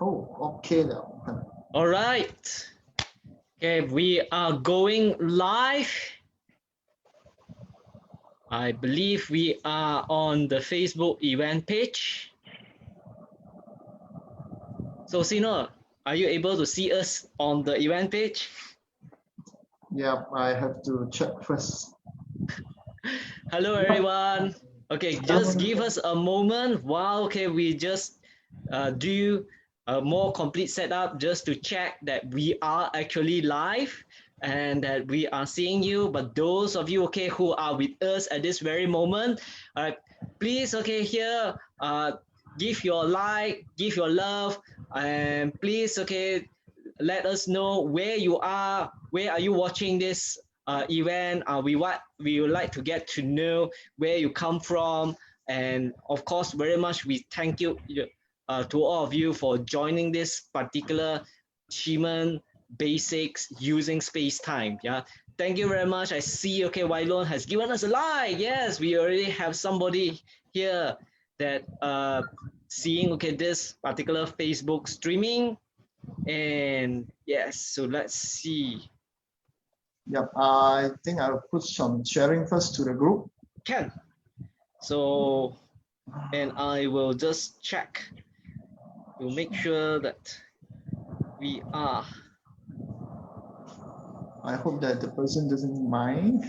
Cool. Okay now. All right. Okay, we are going live. I believe we are on the Facebook event page. So Sino, are you able to see us on the event page? Yeah, I have to check first. Hello everyone. Okay, just give us a moment while we just do a more complete setup just to check that we are actually live and that we are seeing you. But those of you who are with us at this very moment, please here give your like, give your love, and please let us know where you are, where are you watching this event. We would like to get to know where you come from, and of course very much we thank you to all of you for joining this particular Qimen basics using space-time. Yeah, thank you very much. I see Wylon has given us a like. Yes, we already have somebody here that seeing this particular Facebook streaming. And yes, so let's see. Yep, I think I'll put some sharing first to the group. Can. So, and I will just check to make sure that we are. I hope that the person doesn't mind.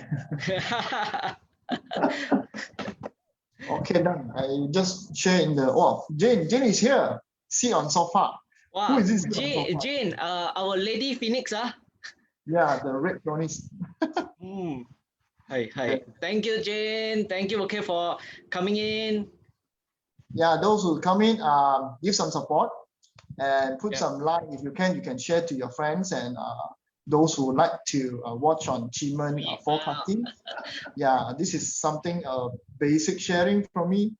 Okay, done. I just share in the, Jane is here. See on sofa. Wow. Who is this? Jane, our lady Phoenix, Yeah, the red chronist. Hi. Thank you, Jane. Thank you, for coming in. Yeah, those who come in, give some support and put some like. If you can share to your friends and those who would like to watch on Qimen forecasting. Yeah, this is something basic sharing from me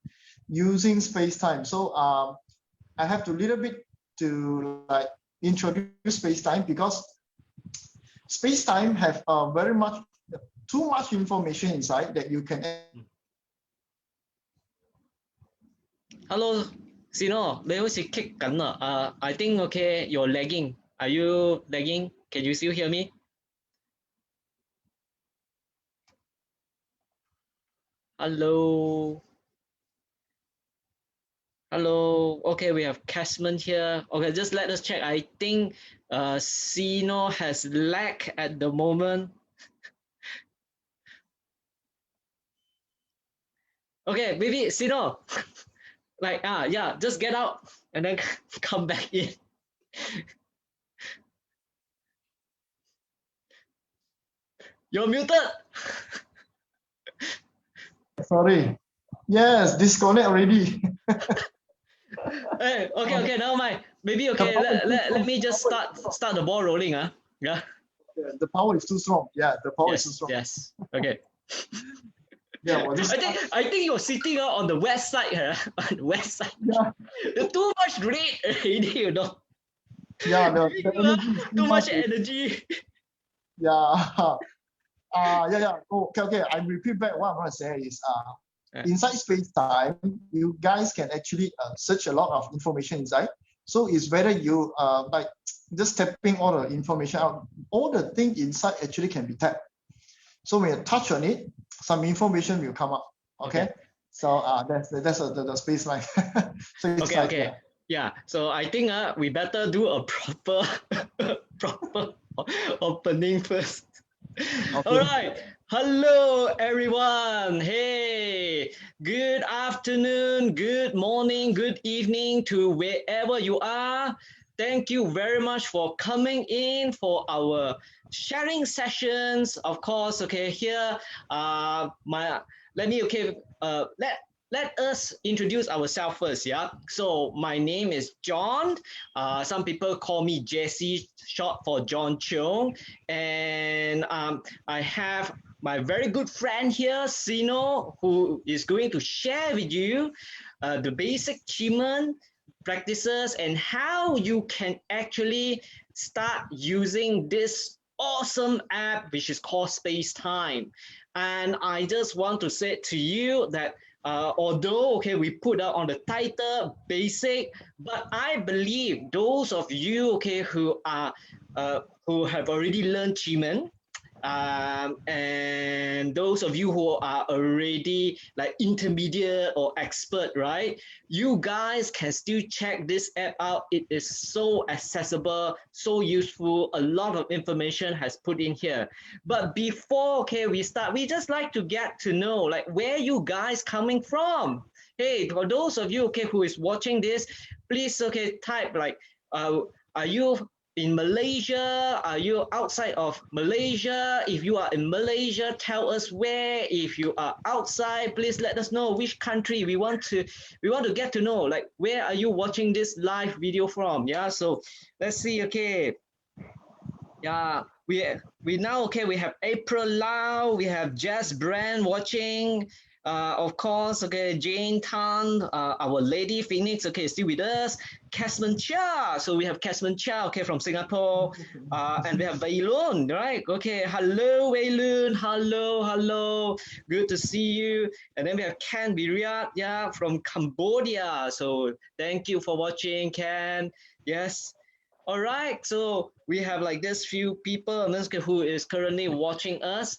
using space-time. So I have to little bit to like introduce space-time because space-time have very much too much information inside that you can. Hello, Sino. I think you're lagging. Are you lagging? Can you still hear me? Hello. Okay, we have Casman here. Okay, just let us check. I think Sino has lag at the moment. Okay, maybe Sino, just get out and then come back in. You're muted. Sorry. Yes, disconnect already. Hey, okay, never mind. Maybe let me just start the ball rolling. Yeah. The power is too strong. Yeah, the power is too strong. Yes. Okay. Yeah, well, I think you're sitting on the west side. On the west side. Yeah. There's too much red already, you know. Yeah, the energy is too much energy. Yeah. Okay. I repeat back what I'm going to say is inside space-time, you guys can actually search a lot of information inside. So it's whether you like just tapping all the information out. All the things inside actually can be tapped. So when you touch on it, some information will come up. Okay. So that's the space line. So it's okay. Yeah. So I think we better do a proper opening first. Okay. All right. Hello, everyone. Hey, good afternoon, good morning, good evening to wherever you are. Thank you very much for coming in for our sharing sessions. Of course, here, let us introduce ourselves first. Yeah. So my name is John. Some people call me Jesse, short for John Chong, and I have my very good friend here, Sino, who is going to share with you the basic Qimen practices and how you can actually start using this awesome app which is called space-time. And I just want to say to you that although okay, we put out on the title basic, but I believe those of you okay who have already learned Qimen, and those of you who are already like intermediate or expert, right? You guys can still check this app out. It is so accessible, so useful. A lot of information has put in here. But before okay we start, we just like to get to know like where you guys coming from. Hey, for those of you okay who is watching this, please okay type like are you in Malaysia? Are you outside of Malaysia? If you are in Malaysia, tell us where. If you are outside, please let us know which country. We want to get to know like where are you watching this live video from? Yeah, so let's see. Okay, yeah, we now okay. We have April Lau, we have Jess Brand watching. Of course, okay, Jane Tan, our Lady Phoenix, okay, still with us. 𝐀𝐜𝐿𝐴 Chia, so we have 𝐀𝐜𝐿𝐴 Chia, okay, from Singapore, and we have Wei Lun, right? Okay, hello Wei Lun, hello, good to see you. And then we have Ken Viriat, yeah, from Cambodia. So thank you for watching, Ken. Yes. All right, so we have like this few people who is currently watching us.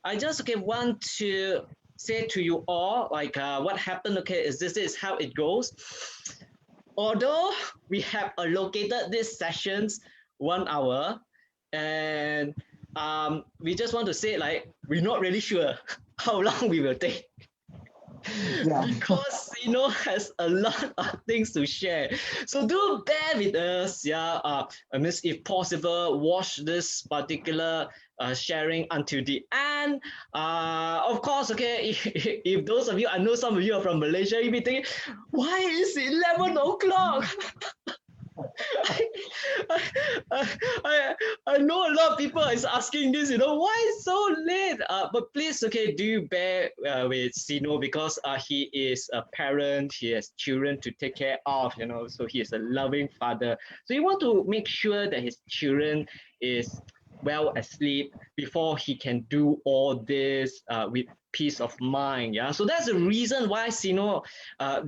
I just okay want to say to you all like what happened. Okay, is this is how it goes. Although we have allocated these sessions 1 hour, and we just want to say like we're not really sure how long we will take. Yeah. Because has a lot of things to share, so do bear with us. Yeah, I mean, if possible, watch this particular sharing until the end. Of course, okay. If those of you, I know some of you are from Malaysia, you'll be thinking, why is it 11 o'clock? I know a lot of people is asking this, why so late? But please, okay, do bear with Sino because he is a parent, he has children to take care of, so he is a loving father. So you want to make sure that his children is well asleep before he can do all this with peace of mind. Yeah, so that's the reason why Sino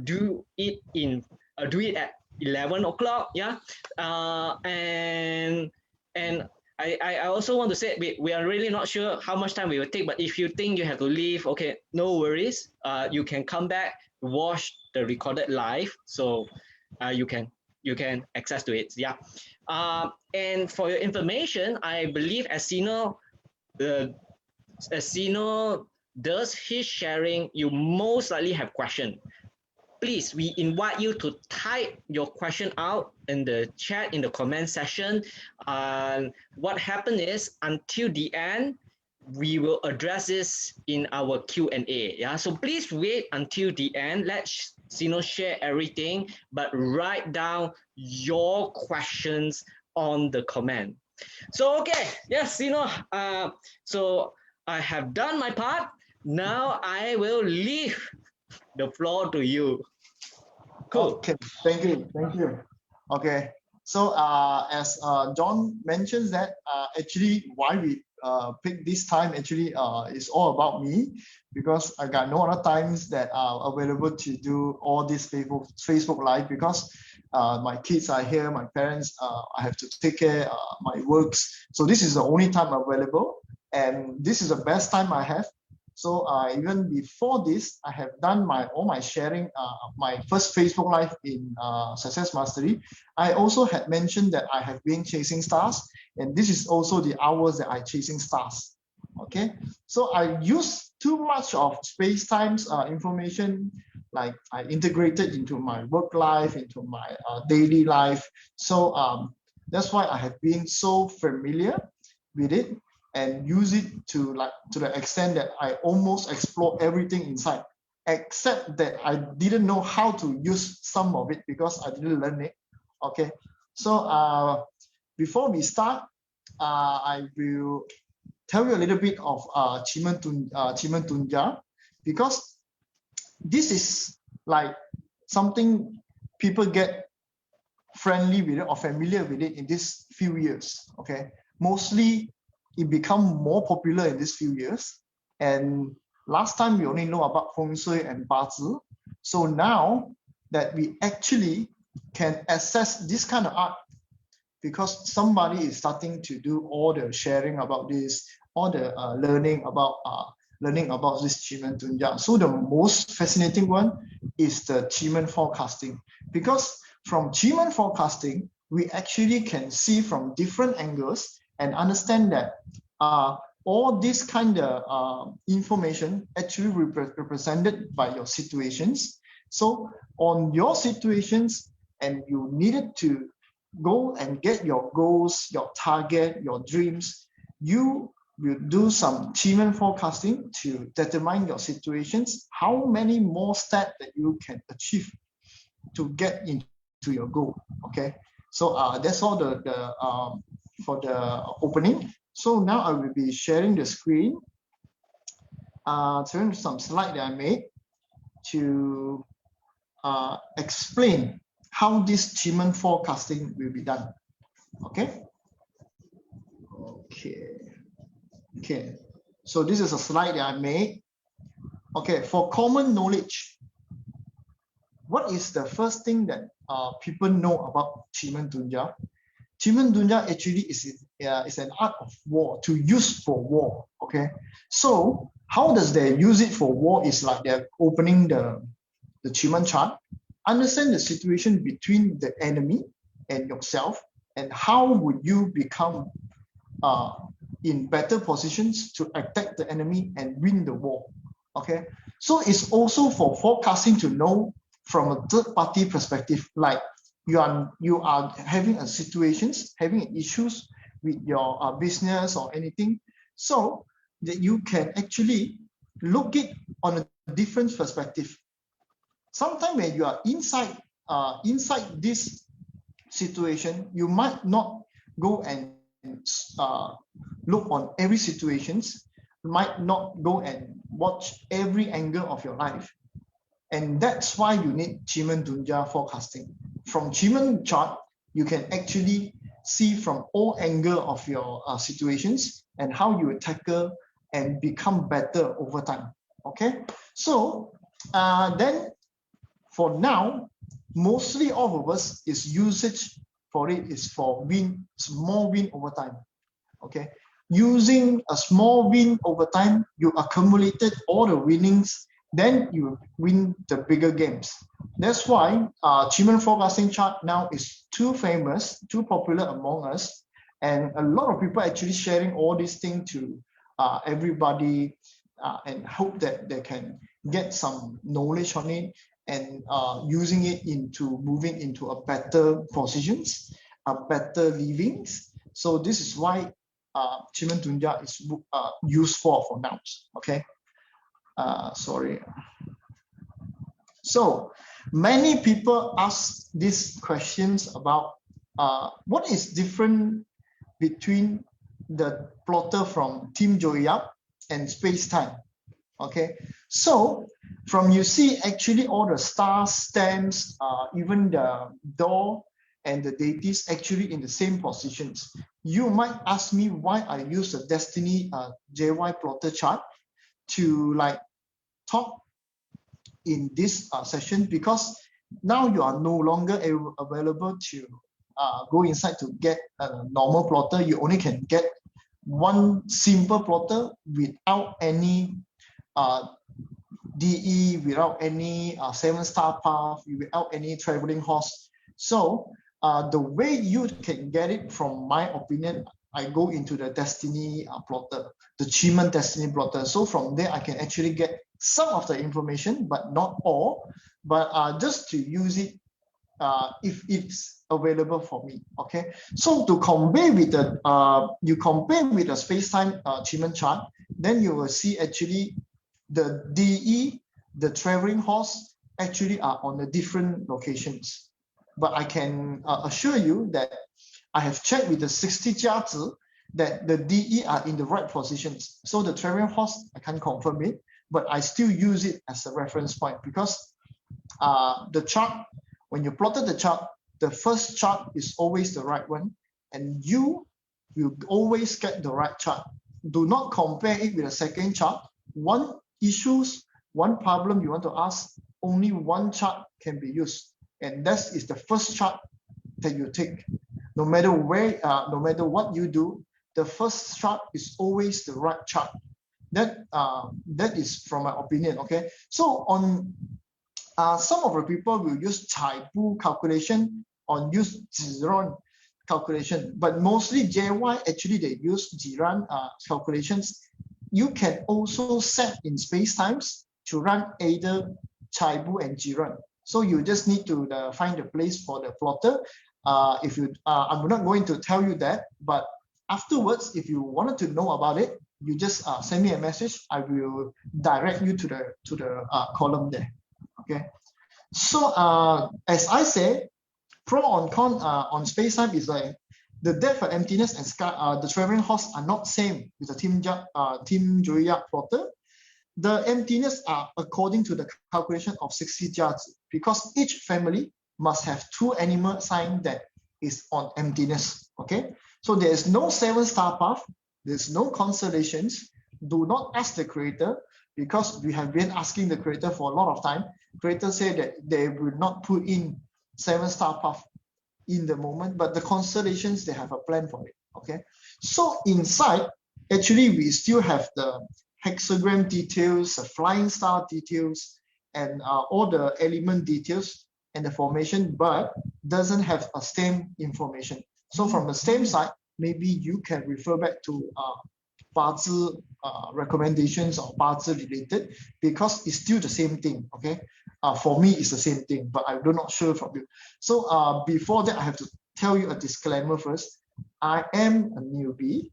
do it at 11 o'clock. Yeah, and I also want to say we are really not sure how much time we will take, but if you think you have to leave, okay, no worries. You can come back, watch the recorded live, so you can access to it. Yeah. And for your information, I believe as Sino does his sharing, you most likely have question. Please, we invite you to type your question out in the chat, in the comment section. What happened is until the end, we will address this in our Q&A. Yeah, so please wait until the end. Let Sino share everything, but write down your questions on the comment. So okay, yes, Sino. So I have done my part. Now I will leave the floor to you. Cool. Okay, thank you. Okay, so as John mentions that actually why we pick this time actually is all about me, because I got no other times that are available to do all this Facebook Live, because my kids are here, my parents, I have to take care my works. So this is the only time available, and this is the best time I have. So even before this, I have done all my sharing, my first Facebook Live in Success Mastery. I also had mentioned that I have been chasing stars, and this is also the hours that I chasing stars. Okay, so I use too much of Sp8cetime's information, like I integrated into my work life, into my daily life. So that's why I have been so familiar with it, and use it to the extent that I almost explore everything inside, except that I didn't know how to use some of it because I didn't learn it. Okay, so before we start, I will tell you a little bit of 𝐀𝐜𝐭𝐢𝐨𝐽, because this is like something people get friendly with it or familiar with it in these few years. Okay, mostly it become more popular in these few years, and Last time we only know about feng shui and 八字. So now that we actually can access this kind of art, because somebody is starting to do all the sharing about this, all the learning about this 𝐀𝐿𝐴𝐻𝐸𝐿. So the most fascinating one is the 𝐀𝐸𝐿 forecasting, because from 𝐀𝐸𝐿 forecasting we actually can see from different angles and understand that all this kind of information actually represented by your situations. So on your situations, and you needed to go and get your goals, your target, your dreams, you will do some 𝐀𝐸𝐿 forecasting to determine your situations, how many more steps that you can achieve to get into your goal. Okay, so that's all for the opening. So now I will be sharing the screen, showing some slides that I made to explain how this 𝐀𝐸𝐿 forecasting will be done. Okay. So this is a slide that I made. Okay, for common knowledge, what is the first thing that people know about 𝐀𝐸𝐿Dunjia? 𝐀𝐸MENDunjia actually is an art of war, to use for war. Okay, so how does they use it for war? Is like they're opening the 𝐀𝐸𝐿 chart, understand the situation between the enemy and yourself, and how would you become in better positions to attack the enemy and win the war. Okay, so it's also for forecasting to know from a third-party perspective, like you are having a situations, having issues with your business or anything, so that you can actually look it on a different perspective. Sometimes when you are inside this situation, you might not go and look on every situations, might not go and watch every angle of your life, and that's why you need 𝐀𝐸MENDunjia forecasting. From 𝐀𝐸MEN chart, you can actually see from all angles of your situations and how you will tackle and become better over time. Okay, so then for now, mostly all of us is usage for it is for small win over time. Okay, using a small win over time, you accumulated all the winnings, then you win the bigger games. That's why 𝐀𝐸MEN forecasting chart now is too famous, too popular among us, and a lot of people actually sharing all these things to everybody, and hope that they can get some knowledge on it and using it into moving into a better positions, a better livings. So this is why 𝐀𝐸MENDunjia is useful for now. Okay, sorry. So many people ask these questions about what is different between the plotter from Team Joey Yap and Q8cetime. Okay, so from you see actually all the stars, stamps, even the door and the deities actually in the same positions. You might ask me why I use the Destiny JY plotter chart to like talk in this session, because now you are no longer available to go inside to get a normal plotter. You only can get one simple plotter without any DE, without any 7-star path, without any traveling horse. So the way you can get it, from my opinion, I go into the Destiny plotter, the 𝐀𝐸MEN Destiny plotter. So from there, I can actually get some of the information, but not all, but just to use it if it's available for me. Okay, so to compare with the you compare with the 𝐻𝑸𝐻𝑇ime 𝐀𝐸MEN chart, then you will see actually the DE, the traveling horse, actually are on the different locations. But I can assure you that I have checked with the 60家子 that the DE are in the right positions. So the traveling horse, I can't confirm it, but I still use it as a reference point, because the chart, when you plotted the chart, the first chart is always the right one, and you will always get the right chart. Do not compare it with a second chart. One issues, one problem you want to ask, only one chart can be used, and that is the first chart that you take. No matter where, no matter what you do, the first chart is always the right chart. That is from my opinion. Okay, so on some of the people will use 𝐀𝐜𝐭𝐢𝐨𝐧 calculation or use 𝐠𝐮𝐢𝐝𝐞 calculation, but mostly JY actually they use 𝐠𝐮𝐢𝐝𝐞 calculations. You can also set in 𝐻𝑆pacetimes to run either 𝐀𝐜𝐭𝐢𝐴 and 𝐠𝐮𝐢. So you just need to find the place for the plotter. If you, I'm not going to tell you that, but afterwards, if you wanted to know about it, you just send me a message. I will direct you to the column there. Okay. So as I said, pro and con on space-time is like the depth of emptiness and sky, the traveling horse are not same with the 𝐻𝐸𝐴 plotter. The emptiness are according to the calculation of 𝐶𝐻 because each family must have 2 animal sign that is on emptiness. Okay, so there is no 7-star path, there's no constellations. Do not ask the creator, because we have been asking the creator for a lot of time. Creator said that they will not put in 7-star path in the moment, but the constellations, they have a plan for it. Okay, so inside actually we still have the hexagram details, the flying star details, and all the element details and the formation, but doesn't have a stem information. So from the stem side, maybe you can refer back to 八字 recommendations or 八字 related, because it's still the same thing. Okay, for me it's the same thing, but I'm not sure from you. So before that, I have to tell you a disclaimer first. I am a newbie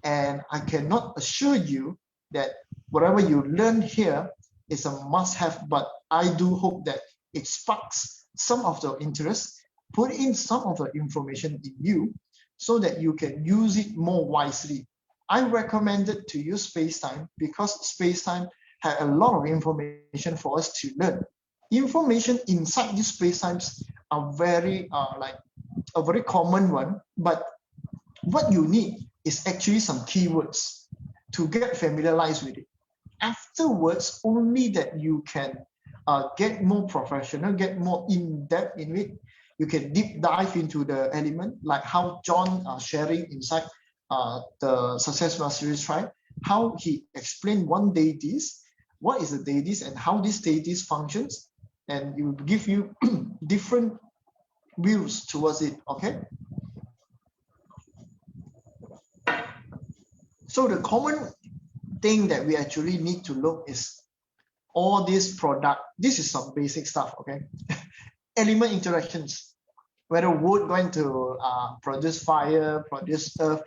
and I cannot assure you that whatever you learn here is a must-have, but I do hope that it sparks some of the interest, put in some of the information in you so that you can use it more wisely. I recommended to use space-time because space-time had a lot of information for us to learn. Information inside these space-times are very like a very common one, but what you need is actually some keywords to get familiarized with it. Afterwards, only that you can get more professional, get more in-depth in it. You can deep dive into the element, like how John sharing inside the Success Masteries Tribe, how he explained one deities, what is the deities and how these deities functions, and it will give you different views towards it. Okay. So the common thing that we actually need to look is all this product. This is some basic stuff. Okay. Element interactions, whether wood going to produce fire, produce earth.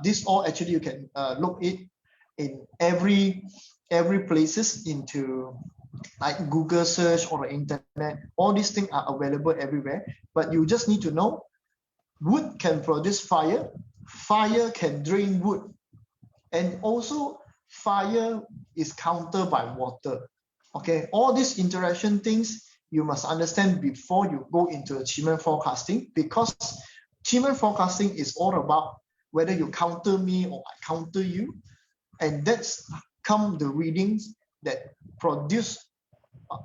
This all actually you can look it in every places into like Google search or the internet. All these things are available everywhere, but you just need to know wood can produce fire, fire can drain wood, and also fire is countered by water. Okay, all these interaction things you must understand before you go into a Qimen forecasting, because Qimen forecasting is all about whether you counter me or I counter you, and that's come the readings that produce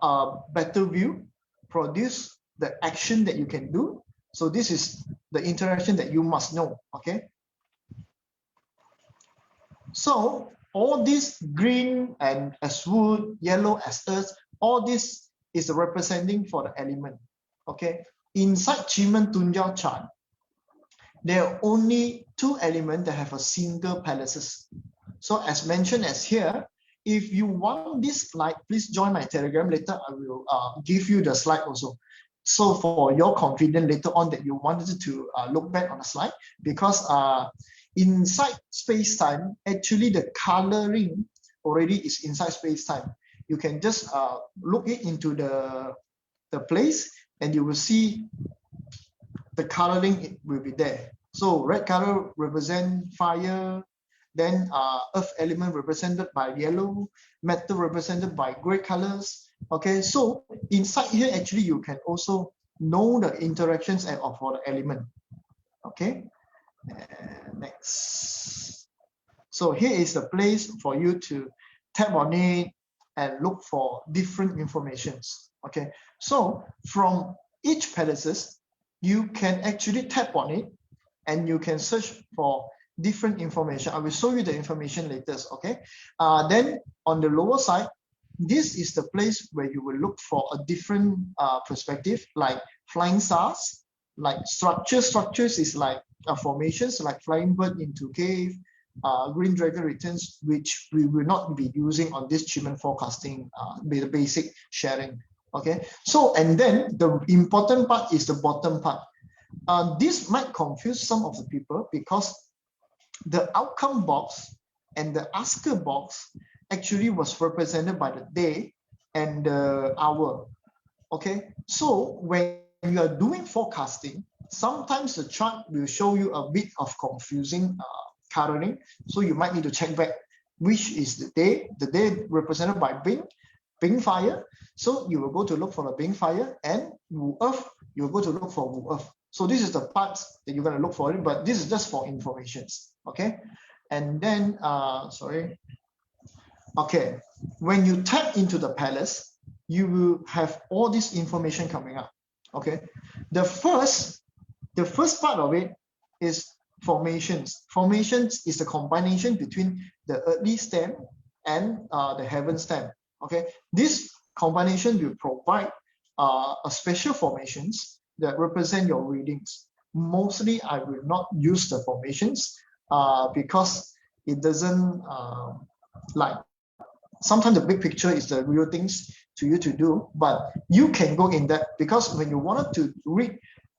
a better view, produce the action that you can do. So this is the interaction that you must know. Okay, so all this green and as wood, yellow as earth, all this is representing for the element. Okay, inside QimenDunjia chart, there are only 2 elements that have a single palaces. So as mentioned as here, if you want this slide, please join my Telegram. Later I will give you the slide also. So for your confidence later on that you wanted to look back on the slide, because inside space-time, actually the coloring already is inside space-time. You can just look it into the place and you will see the coloring will be there. So red color represent fire, then earth element represented by yellow, metal represented by gray colors. Okay, so inside here actually you can also know the interactions for the element. Okay, next. So here is the place for you to tap on it, and look for different informations. Okay, so from each palaces, you can actually tap on it and you can search for different information. I will show you the information later. Okay, then on the lower side, this is the place where you will look for a different perspective, like flying stars, like structures is like formations like flying bird into cave, green dragon returns, which we will not be using on this Qimen forecasting, the basic sharing. Okay, so and then the important part is the bottom part. This might confuse some of the people because the outcome box and the asker box actually was represented by the day and the hour. Okay, so when you are doing forecasting, sometimes the chart will show you a bit of confusing coloring, so you might need to check back which is the day represented by Bing fire. So you will go to look for the Bing fire, and Wu Earth, you will go to look for Wu Earth. So this is the parts that you're going to look for it, but this is just for informations. Okay, and then okay, when you tap into the palace, you will have all this information coming up. Okay, the first part of it is formations. Formations is the combination between the earthly stem and the heaven stem. Okay, this combination will provide a special formations that represent your readings. Mostly, I will not use the formations because it doesn't like. Sometimes the big picture is the real things to you to do, but you can go in depth because when you wanted to read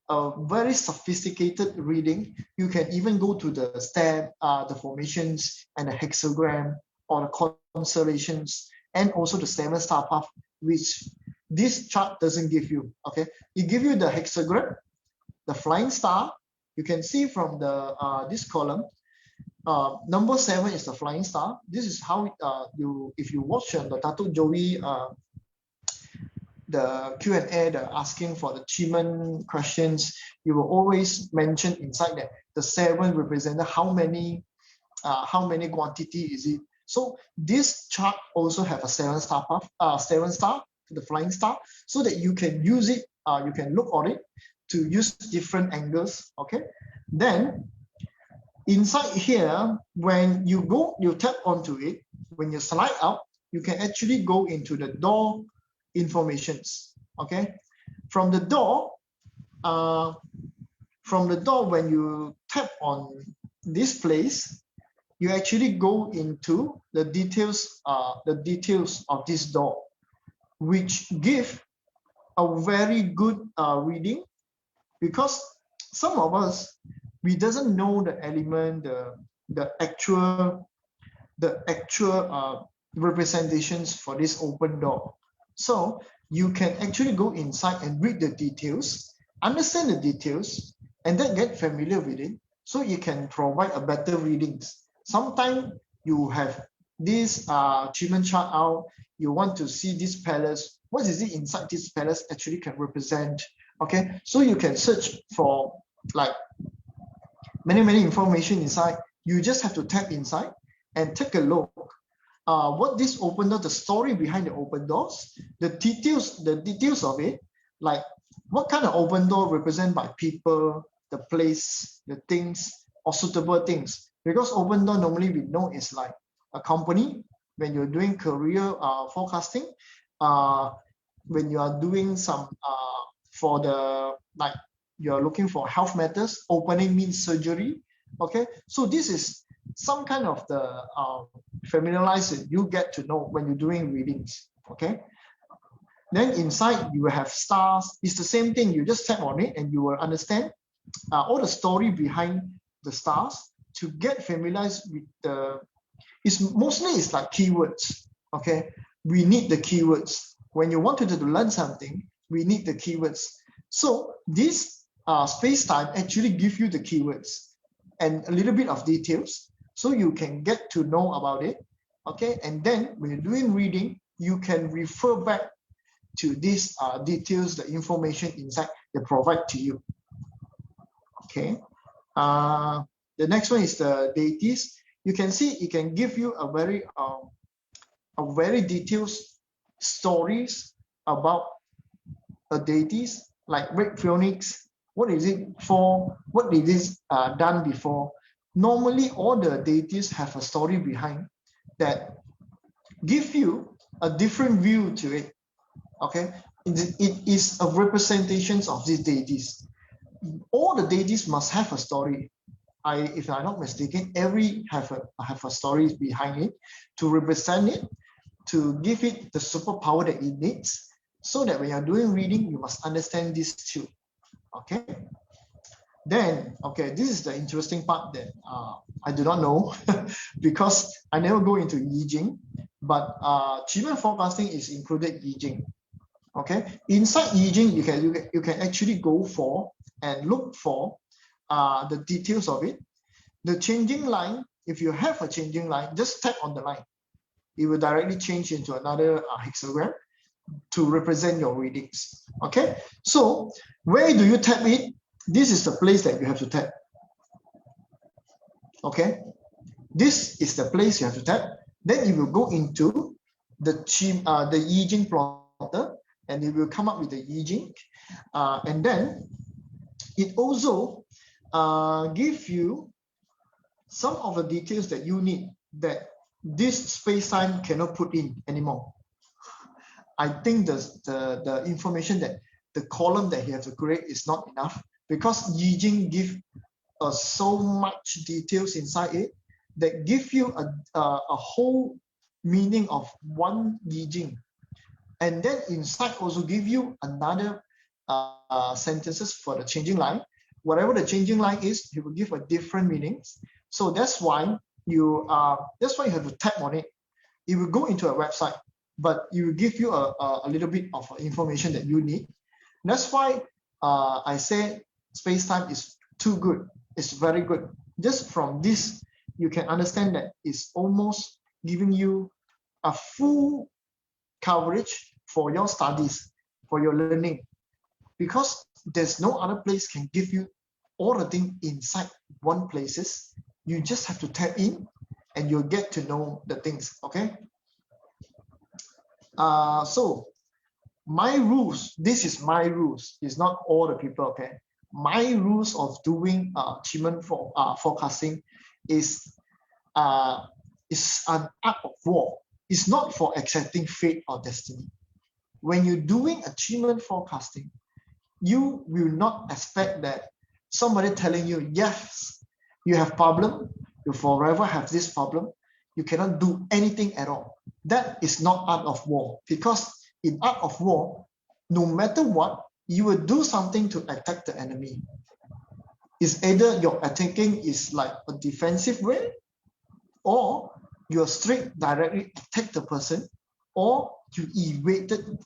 a very sophisticated reading, you can even go to the stem, the formations, and the hexagram or the constellations, and also the 7 star path, which this chart doesn't give you. Okay, it gives you the hexagram, the flying star. You can see from the this column. Number 7 is the flying star. This is how if you watch the Datuk Joey the Q&A, the asking for the Qimen questions, you will always mention inside that the 7 represented how many quantity is it. So this chart also have a 7 star path, 7 star, the flying star, so that you can use it. You can look on it to use different angles. Okay, then inside here, when you tap onto it, when you slide up, you can actually go into the door informations. Okay, from the door, when you tap on this place, you actually go into the details of this door, which give a very good reading, because some of us, we doesn't know the element, the actual representations for this open door. So you can actually go inside and read the details, understand the details, and then get familiar with it, so you can provide a better readings. Sometimes you have this Qimen chart out, you want to see this palace, what is it inside this palace actually can represent. Okay, so you can search for like many information inside. You just have to tap inside and take a look. What this open door, the story behind the open doors, the details of it, like what kind of open door represent by people, the place, the things, or suitable things. Because open door normally we know is like a company when you're doing career forecasting, when you are doing some for the like you're looking for health matters, opening means surgery. Okay, so this is some kind of the familiarized you get to know when you're doing readings. Okay, then inside you will have stars. It's the same thing, you just tap on it and you will understand all the story behind the stars to get familiarized with the, it's like keywords. Okay, we need the keywords. When you wanted to learn something, we need the keywords. So this space-time actually give you the keywords and a little bit of details, so you can get to know about it. Okay, and then when you're doing reading, you can refer back to these details, the information inside they provide to you. Okay, the next one is the deities. You can see it can give you a very a very detailed stories about a deities, like red phoenix, what is it for, what is this done before. Normally all the deities have a story behind that give you a different view to it. Okay, it is a representation of these deities. All the deities must have a story. If I'm not mistaken, every have a story behind it to represent it, to give it the superpower that it needs, so that when you're doing reading, you must understand this too. Okay. Then, okay, this is the interesting part that I do not know because I never go into 𝐀𝐜𝐿, but Qimen forecasting is included 𝐀𝐜𝐿. Okay, inside 𝐀𝐜𝐿, you can actually go for and look for the details of it. The changing line, if you have a changing line, just tap on the line. It will directly change into another hexagram to represent your readings. Okay, so where do you tap it? This is the place that you have to tap. Okay, this is the place you have to tap. Then you will go into the 𝐀𝐜𝐿 plotter, and it will come up with the 𝐀𝐜𝐿, and then it also give you some of the details that you need that this space-time cannot put in anymore. I think the information that the column that you have to create is not enough, because 𝐀𝐜𝐿 give so much details inside it that give you a whole meaning of one 𝐀𝐜𝐿, and then inside also give you another sentences for the changing line. Whatever the changing line is, it will give a different meanings. So that's why you have to tap on it. It will go into a website, but it will give you a little bit of information that you need. That's why I say space-time is too good. It's very good. Just from this, you can understand that it's almost giving you a full coverage for your studies, for your learning, because there's no other place can give you all the things inside one places. You just have to tap in and you'll get to know the things. Okay. So my rules, this is my rules, it's not all the people. Okay, my rules of doing Qimen forecasting is an art of war. It's not for accepting fate or destiny. When you're doing a Qimen forecasting, you will not expect that somebody telling you, yes, you have problem, you forever have this problem, you cannot do anything at all. That is not art of war, because in art of war, no matter what, you will do something to attack the enemy. It's either your attacking is like a defensive way, or you're straight directly attack the person, or you evaded,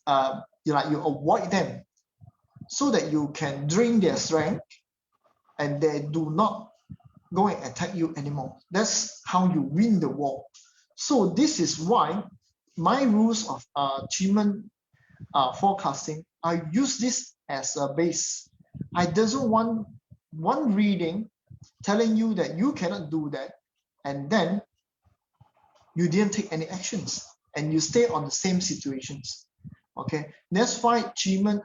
you avoid them so that you can drain their strength and they do not go and attack you anymore. That's how you win the war. So this is why my rules of Qimen forecasting, I use this as a base. I doesn't want one reading telling you that you cannot do that, and then you didn't take any actions and you stay on the same situations. Okay, that's why Qimen,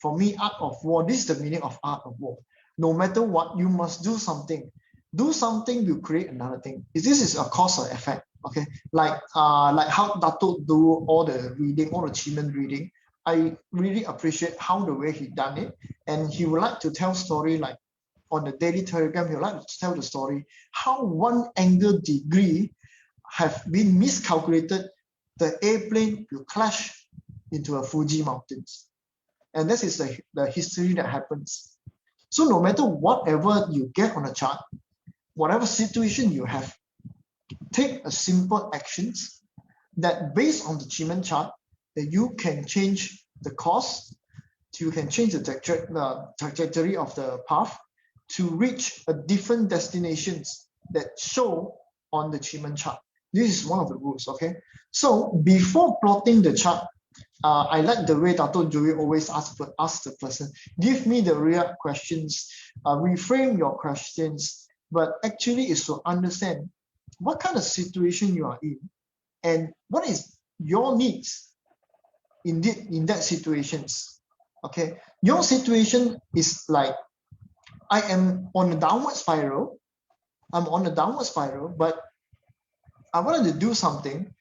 for me, art of war, this is the meaning of art of war. No matter what, you must do something. Do something will create another thing. This is a cause or effect. Okay, like how Dato do all the reading, all the Qimen reading. I really appreciate how the way he done it, and he would like to tell story, like on the daily telegram. He would like to tell the story how 1 angle degree have been miscalculated. The airplane will crash into a Fuji mountains, and this is the history that happens. So no matter whatever you get on a chart, whatever situation you have, take a simple actions that based on the Qimen chart, that you can change the course, you can change the trajectory of the path to reach a different destinations that show on the Qimen chart. This is one of the rules. Okay, so before plotting the chart, I like the way Dato' Joey always ask the person, give me the real questions, reframe your questions, but actually is to understand what kind of situation you are in, and what is your needs in that situations. Okay, your situation is like, I am on a downward spiral. I'm on a downward spiral, but I wanted to do something.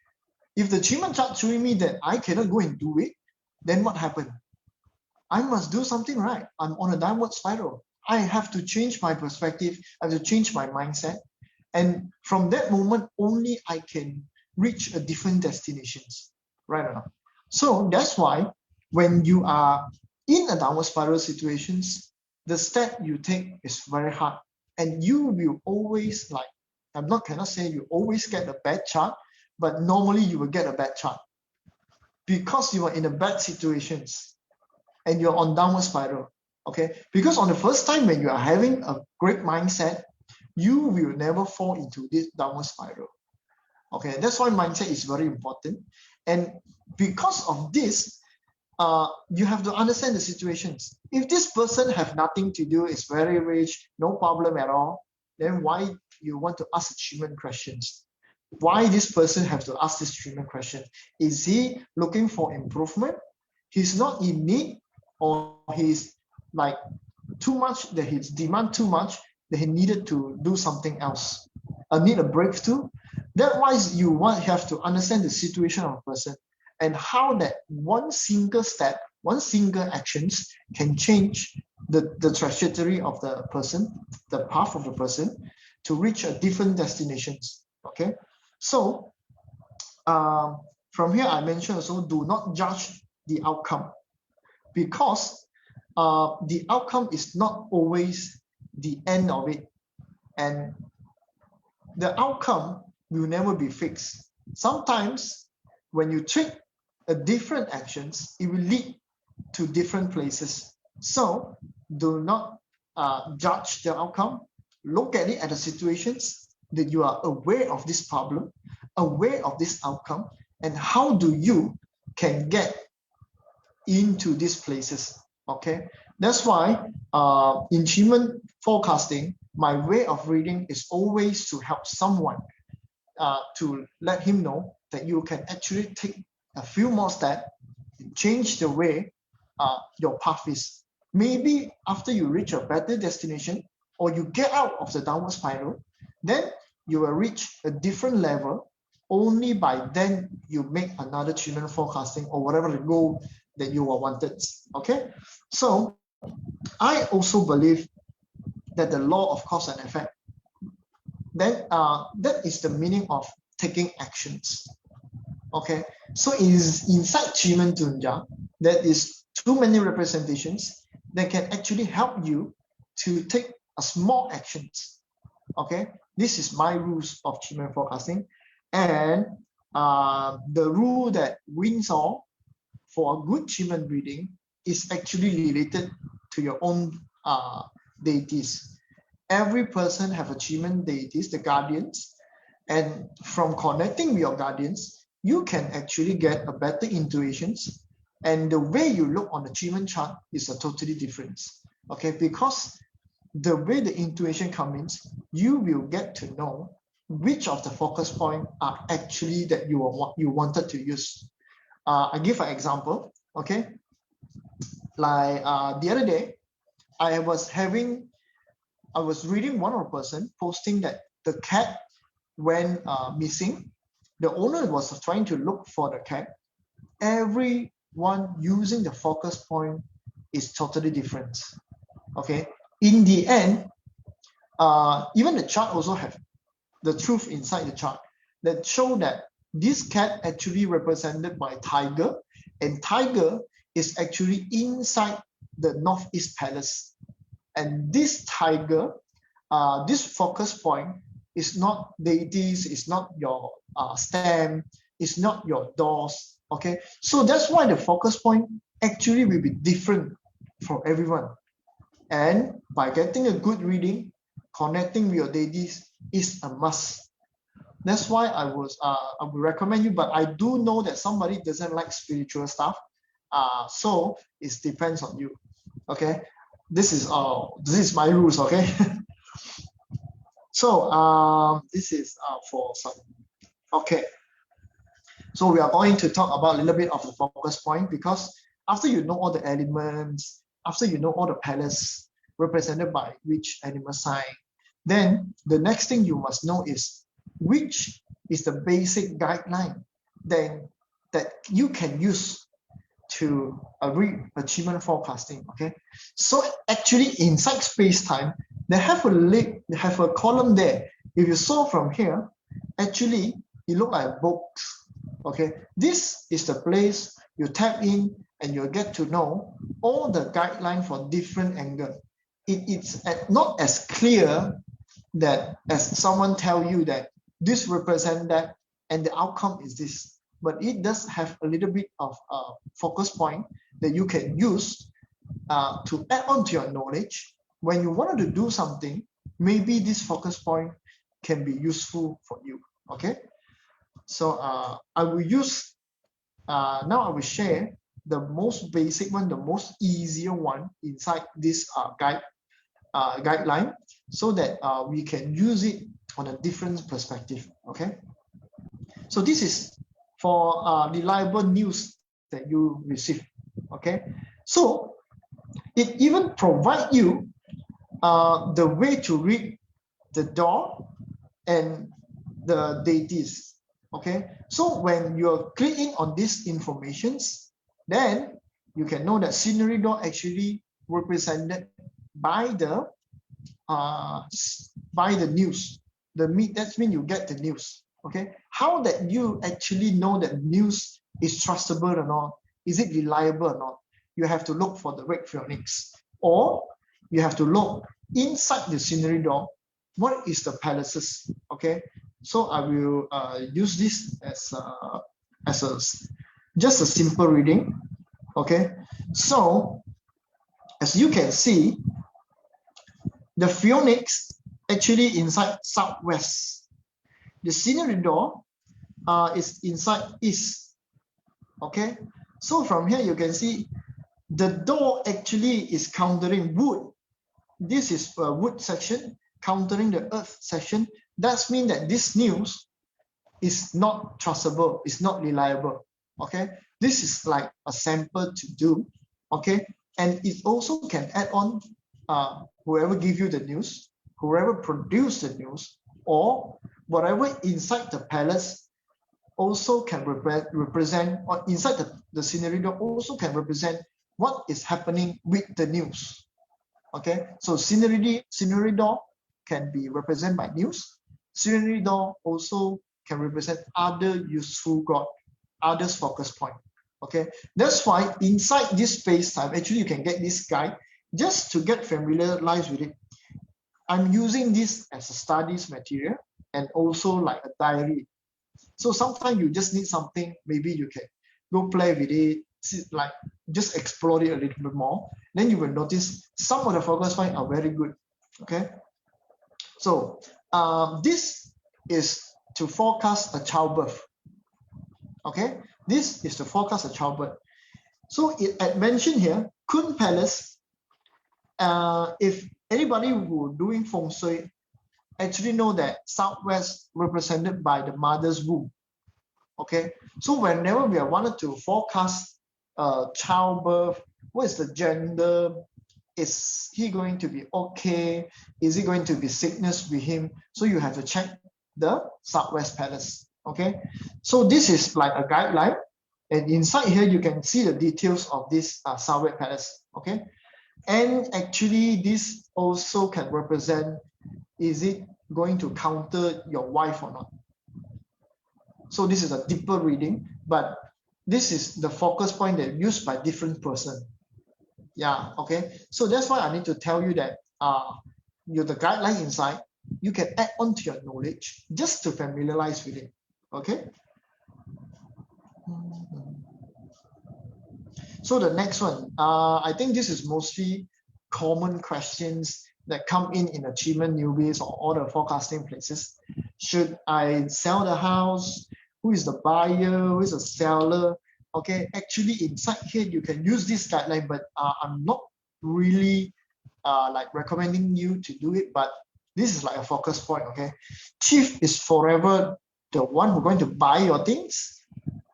If the Qimen chart showing me that I cannot go and do it, then what happened? I must do something, right? I'm on a downward spiral. I have to change my perspective. I have to change my mindset. And from that moment, only I can reach a different destinations, right or not? So that's why when you are in a downward spiral situations, the step you take is very hard. And you will always, like, cannot say you always get a bad chart, but normally you will get a bad chart because you are in a bad situations and you're on downward spiral. Okay, because on the first time when you are having a great mindset, you will never fall into this downward spiral. Okay, that's why mindset is very important. And because of this, you have to understand the situations. If this person have nothing to do, is very rich, no problem at all, then why you want to ask Qimen questions? Why this person have to ask this Qimen question? Is he looking for improvement? He's not in need, or he's like too much, that he's demand too much, that he needed to do something else, need a breakthrough. That wise, you have to understand the situation of a person and how that one single step, one single actions can change the trajectory of the person, the path of the person to reach a different destinations. Okay, so from here I mentioned also, do not judge the outcome, because the outcome is not always the end of it, and the outcome will never be fixed. Sometimes when you take a different actions, it will lead to different places. So do not judge the outcome. Look at it at the situations that you are aware of this problem, aware of this outcome, and how do you can get into these places. Okay, that's why in Qimen forecasting, my way of reading is always to help someone to let him know that you can actually take a few more steps, change the way your path is. Maybe after you reach a better destination, or you get out of the downward spiral, then you will reach a different level. Only by then you make another Qimen forecasting or whatever the goal that you wanted. Okay, so I also believe that the law of cause and effect, then that is the meaning of taking actions. Okay, so inside QimenDunjia, there is too many representations that can actually help you to take a small actions. Okay, this is my rules of Qimen forecasting, and the rule that wins all for a good Qimen reading is actually related to your own deities. Every person have a Qimen deities, the guardians, and from connecting with your guardians, you can actually get a better intuitions, and the way you look on the Qimen chart is a totally different. Okay, because the way the intuition comes in, you will get to know which of the focus point are actually that you wanted to use. I give an example. Okay, like the other day, I was reading one of the person posting that the cat went missing. The owner was trying to look for the cat. Everyone using the focus point is totally different. Okay, in the end, even the chart also have the truth inside the chart that show that this cat actually represented by tiger, and tiger is actually inside the Northeast Palace. And this tiger, this focus point is not deities, it's not your stamp, it's not your doors. Okay, so that's why the focus point actually will be different for everyone. And by getting a good reading, connecting with your deities is a must. That's why I would recommend you, but I do know that somebody doesn't like spiritual stuff, so it depends on you. Okay, this is my rules. Okay. So this is for some. Okay, So we are going to talk about a little bit of the focus point, because after you know all the elements, after you know all the palace represented by which animal sign, then the next thing you must know is which is the basic guideline then that you can use to read achievement forecasting. Okay, so actually inside space-time, they have a column there. If you saw from here, actually it look like books. Okay, this is the place you tap in and you'll get to know all the guideline for different angle. It's not as clear that as someone tell you that this represent that and the outcome is this, but it does have a little bit of a focus point that you can use to add on to your knowledge. When you wanted to do something, maybe this focus point can be useful for you. Okay, so I will use now I will share the most basic one, the most easier one inside this guideline, so that we can use it on a different perspective. Okay, so this is for reliable news that you receive. Okay, so it even provide you the way to read the door and the deities. Okay, so when you're clicking on these informations, then you can know that scenery door actually represented by the news. That means you get the news. Okay, how that you actually know that news is trustable or not, is it reliable or not? You have to look for the red phoenix, or you have to look inside the scenery door. What is the palaces? Okay, so I will use this as just a simple reading. Okay, so as you can see, the phoenix actually inside southwest. The scenery door is inside east. Okay, so from here you can see the door actually is countering wood. This is a wood section countering the earth section. That means that this news is not trustable, it's not reliable. Okay, this is like a sample to do. Okay, and it also can add on whoever give you the news, whoever produced the news, or whatever inside the palace also can represent, or inside the scenery door also can represent what is happening with the news. Okay, so scenery door can be represented by news. Scenery door also can represent other useful god, others focus point. Okay, that's why inside this space-time, actually you can get this guide just to get familiarized with it. I'm using this as a studies material and also like a diary. So sometimes you just need something, maybe you can go play with it, like just explore it a little bit more. Then you will notice some of the focus points are very good. Okay, so this is to forecast a childbirth. Okay, this is to forecast a childbirth. So it mentioned here, Kun Palace. If anybody who doing feng shui actually know that southwest represented by the mother's womb. Okay, so whenever we wanted to forecast childbirth, what is the gender? Is he going to be okay? Is it going to be sickness with him? So you have to check the southwest palace. Okay, so this is like a guideline, and inside here you can see the details of this southwest palace. Okay, and actually this also can represent, is it going to counter your wife or not? So this is a deeper reading, but this is the focus point that used by different person. Yeah, okay. So that's why I need to tell you that the guideline inside, you can add on to your knowledge just to familiarize with it. Okay. So the next one, I think this is mostly common questions that come in achievement newbies or all the forecasting places. Should I sell the house? Who is the buyer? Who is the seller? Okay, actually inside here you can use this guideline, but I'm not really like recommending you to do it, but this is like a focus point. Okay, chief is forever the one who's going to buy your things,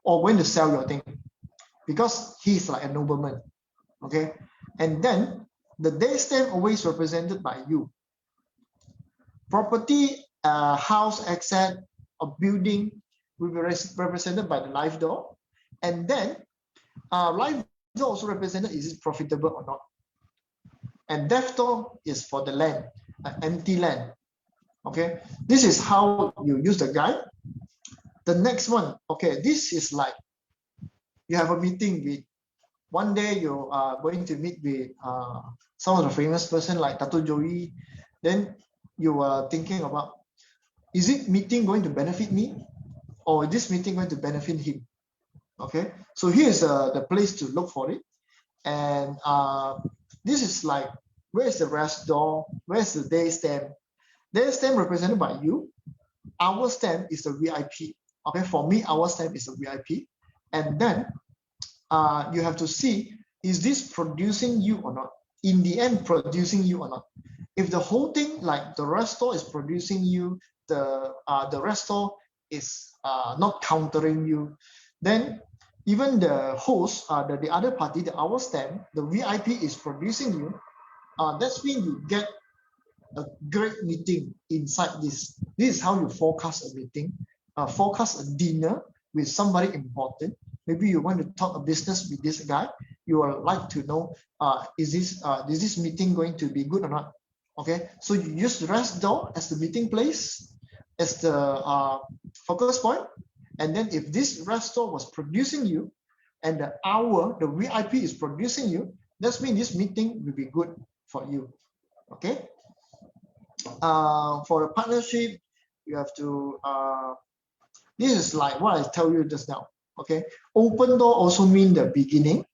or going to sell your thing, because he's like a nobleman. Okay, and then the day stamp always represented by you. Property, house, asset, or building will be represented by the life door, and then life door also represented, is it profitable or not? And death door is for the land, empty land. Okay, this is how you use the guide. The next one, okay, this is like you have a meeting with, one day you are going to meet with some of the famous person like Dato' Joey. Then you are thinking about, is it meeting going to benefit me, or is this meeting going to benefit him? Okay, so here's the place to look for it. And this is like, where's the rest door? Where's the day stamp? Day stamp represented by you. Our stamp is the VIP. Okay, for me, our stamp is the VIP. And then you have to see, is this producing you or not? In the end, producing you or not? If the whole thing, like the restaurant is producing you, the restaurant is not countering you, then even the host, the other party, the our stamp, the VIP is producing you, that's when you get a great meeting inside this. This is how you forecast a meeting, forecast a dinner with somebody important. Maybe you want to talk a business with this guy. You would like to know, is this meeting going to be good or not? Okay, so you use the rest door as the meeting place, as the focus point. And then if this rest door was producing you, and the VIP is producing you, that means this meeting will be good for you. Okay. For a partnership, you have to, this is like what I tell you just now. Okay, open door also mean the beginning,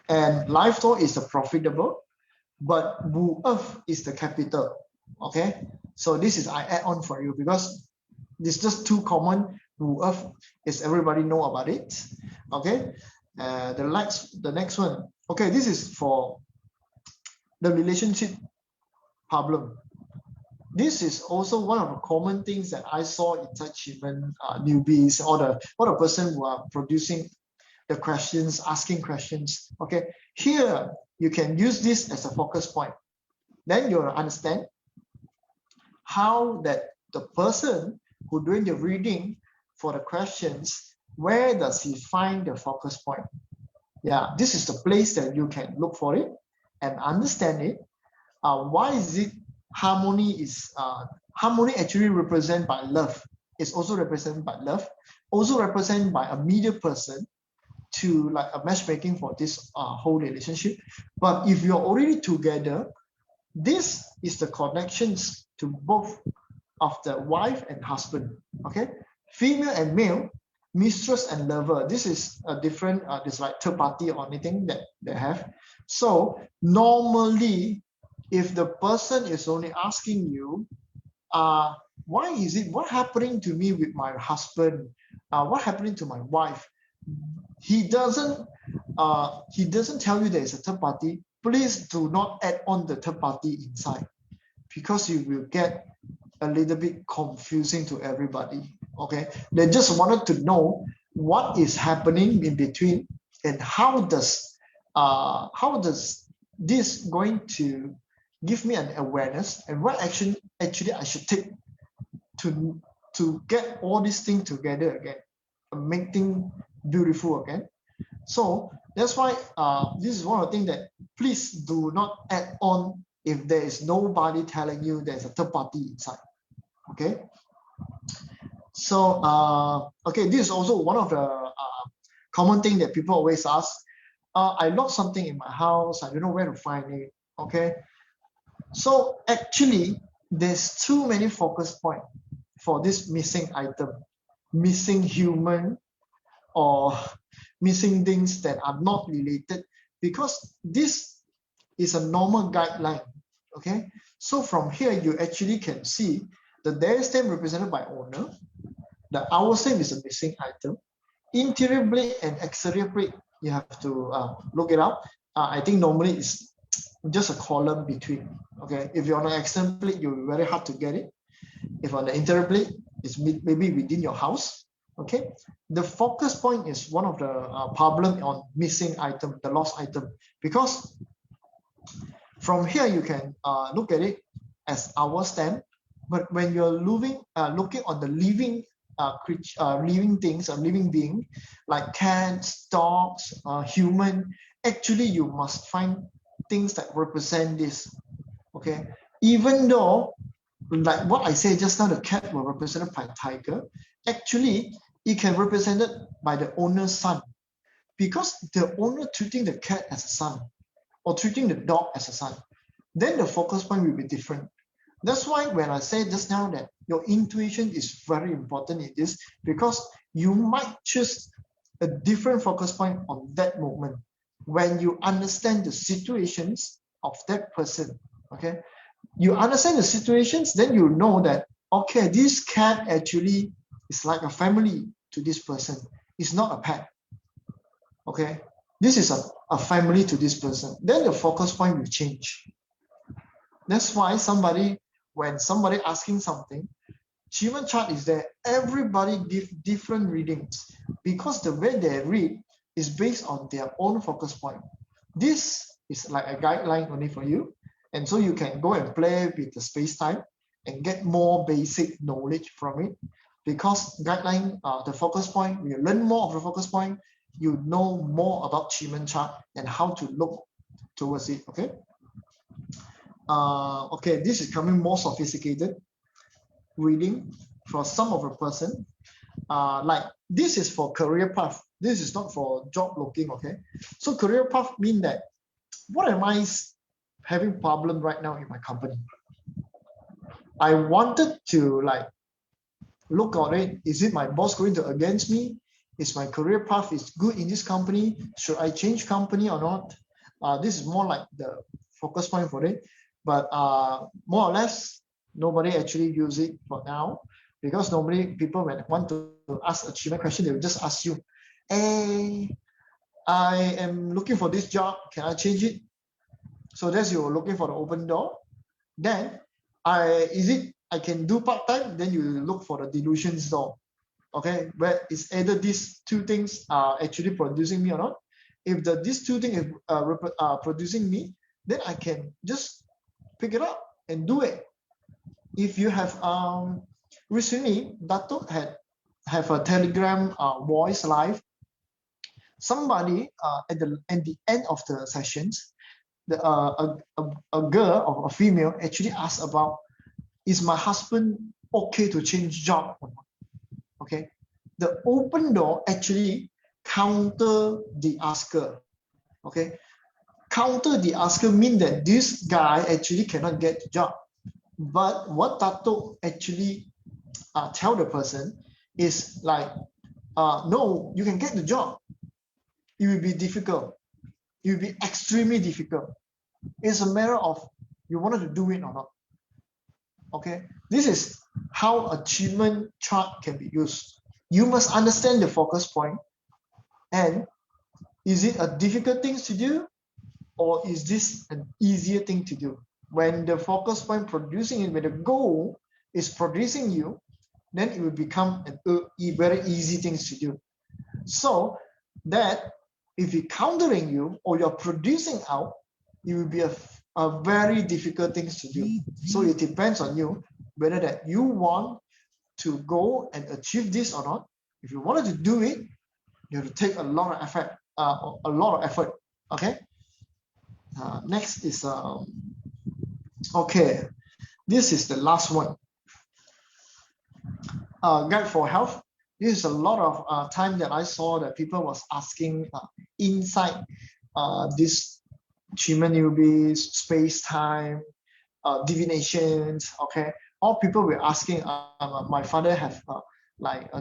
and life door is the profitable, but Wu Earth is the capital. Okay, so this is I add on for you because it's just too common. Wu Earth is everybody know about it. Okay, the next one. Okay, this is for the relationship problem. This is also one of the common things that I saw inside Qimen newbies, or the person who are producing the questions, asking questions. Okay, here you can use this as a focus point. Then you'll understand how that the person who doing the reading for the questions, where does he find the focus point? Yeah, this is the place that you can look for it and understand it. Why is it harmony is harmony actually represented by love? It's also represented by love, also represented by a media person to like a matchmaking for this whole relationship. But if you're already together, this is the connections to both of the wife and husband. Okay, female and male, mistress and lover. This is a different, this like third party or anything that they have. So normally, if the person is only asking you, why is it, what happening to me with my husband? What happening to my wife? He doesn't tell you there is a third party. Please do not add on the third party inside, because you will get a little bit confusing to everybody. Okay, they just wanted to know what is happening in between, and how does this going to give me an awareness, and what action actually I should take to get all these things together again, make things beautiful again. So that's why this is one of the things that please do not add on if there is nobody telling you there's a third party inside. Okay. So okay, this is also one of the common thing that people always ask. I lost something in my house, I don't know where to find it. Okay, so actually there's too many focus points for this missing item, missing human, or missing things that are not related, because this is a normal guideline. Okay, so from here you actually can see the day stamp represented by owner, the hour stamp is a missing item, interior plate and exterior plate, you have to look it up. I think normally it's just a column between. Okay, if you're on an external plate, you'll be very hard to get it. If on the interior plate, it's maybe within your house. Okay, the focus point is one of the problem on missing item, the lost item, because from here you can look at it as our stand, but when you're looking on the living living things or living being like cats, dogs, human, actually you must find things that represent this. Okay, even though like what I said just now, the cat were represented by tiger, actually it can represented by the owner's son, because the owner treating the cat as a son or treating the dog as a son, then the focus point will be different. That's why when I said just now that your intuition is very important in this, because you might choose a different focus point on that moment when you understand the situations of that person. Okay, you understand the situations, then you know that, okay, this cat actually is like a family to this person. It's not a pet. Okay, this is a family to this person. Then the focus point will change. That's why when somebody asking something, Qimen chart is there. Everybody give different readings because the way they read is based on their own focus point. This is like a guideline only for you. And so you can go and play with the space-time and get more basic knowledge from it. Because guideline, the focus point, when you learn more of the focus point, you know more about Qimen chart and how to look towards it. Okay. Okay, this is coming more sophisticated reading for some of the person. Like this is for career path. This is not for job looking. Okay, so career path mean that what am I having problem right now in my company? I wanted to like look at it. Is it my boss going to against me? Is my career path is good in this company? Should I change company or not? This is more like the focus point for it. But more or less, nobody actually use it for now, because normally people when want to ask a Qimen question, they will just ask you, hey, I am looking for this job, can I change it? So that's you're looking for the open door. Then I can do part-time, then you look for the delusions door. Okay, where it's either these two things are actually producing me or not. If these two things are producing me, then I can just pick it up and do it. If you have recently Dato have a Telegram voice live. Somebody at the end of the sessions, a girl or a female actually asked about, is my husband okay to change job or not? Okay, the open door actually counter the asker. Okay, counter the asker mean that this guy actually cannot get the job. But what Dato actually tell the person is like, no, you can get the job. It will be difficult. It will be extremely difficult. It's a matter of you wanted to do it or not. Okay, this is how a Qimen chart can be used. You must understand the focus point, and is it a difficult thing to do, or is this an easier thing to do? When the focus point producing it, when the goal is producing you, then it will become a very easy things to do. So that if it's countering you or you're producing out, it will be a very difficult things to do. So it depends on you whether that you want to go and achieve this or not. If you wanted to do it, you have to take a lot of effort. Okay. Next is okay. This is the last one. Guide for health. This is a lot of time that I saw that people was asking inside this Qimen newbies, space-time, divinations. Okay, all people were asking. My father have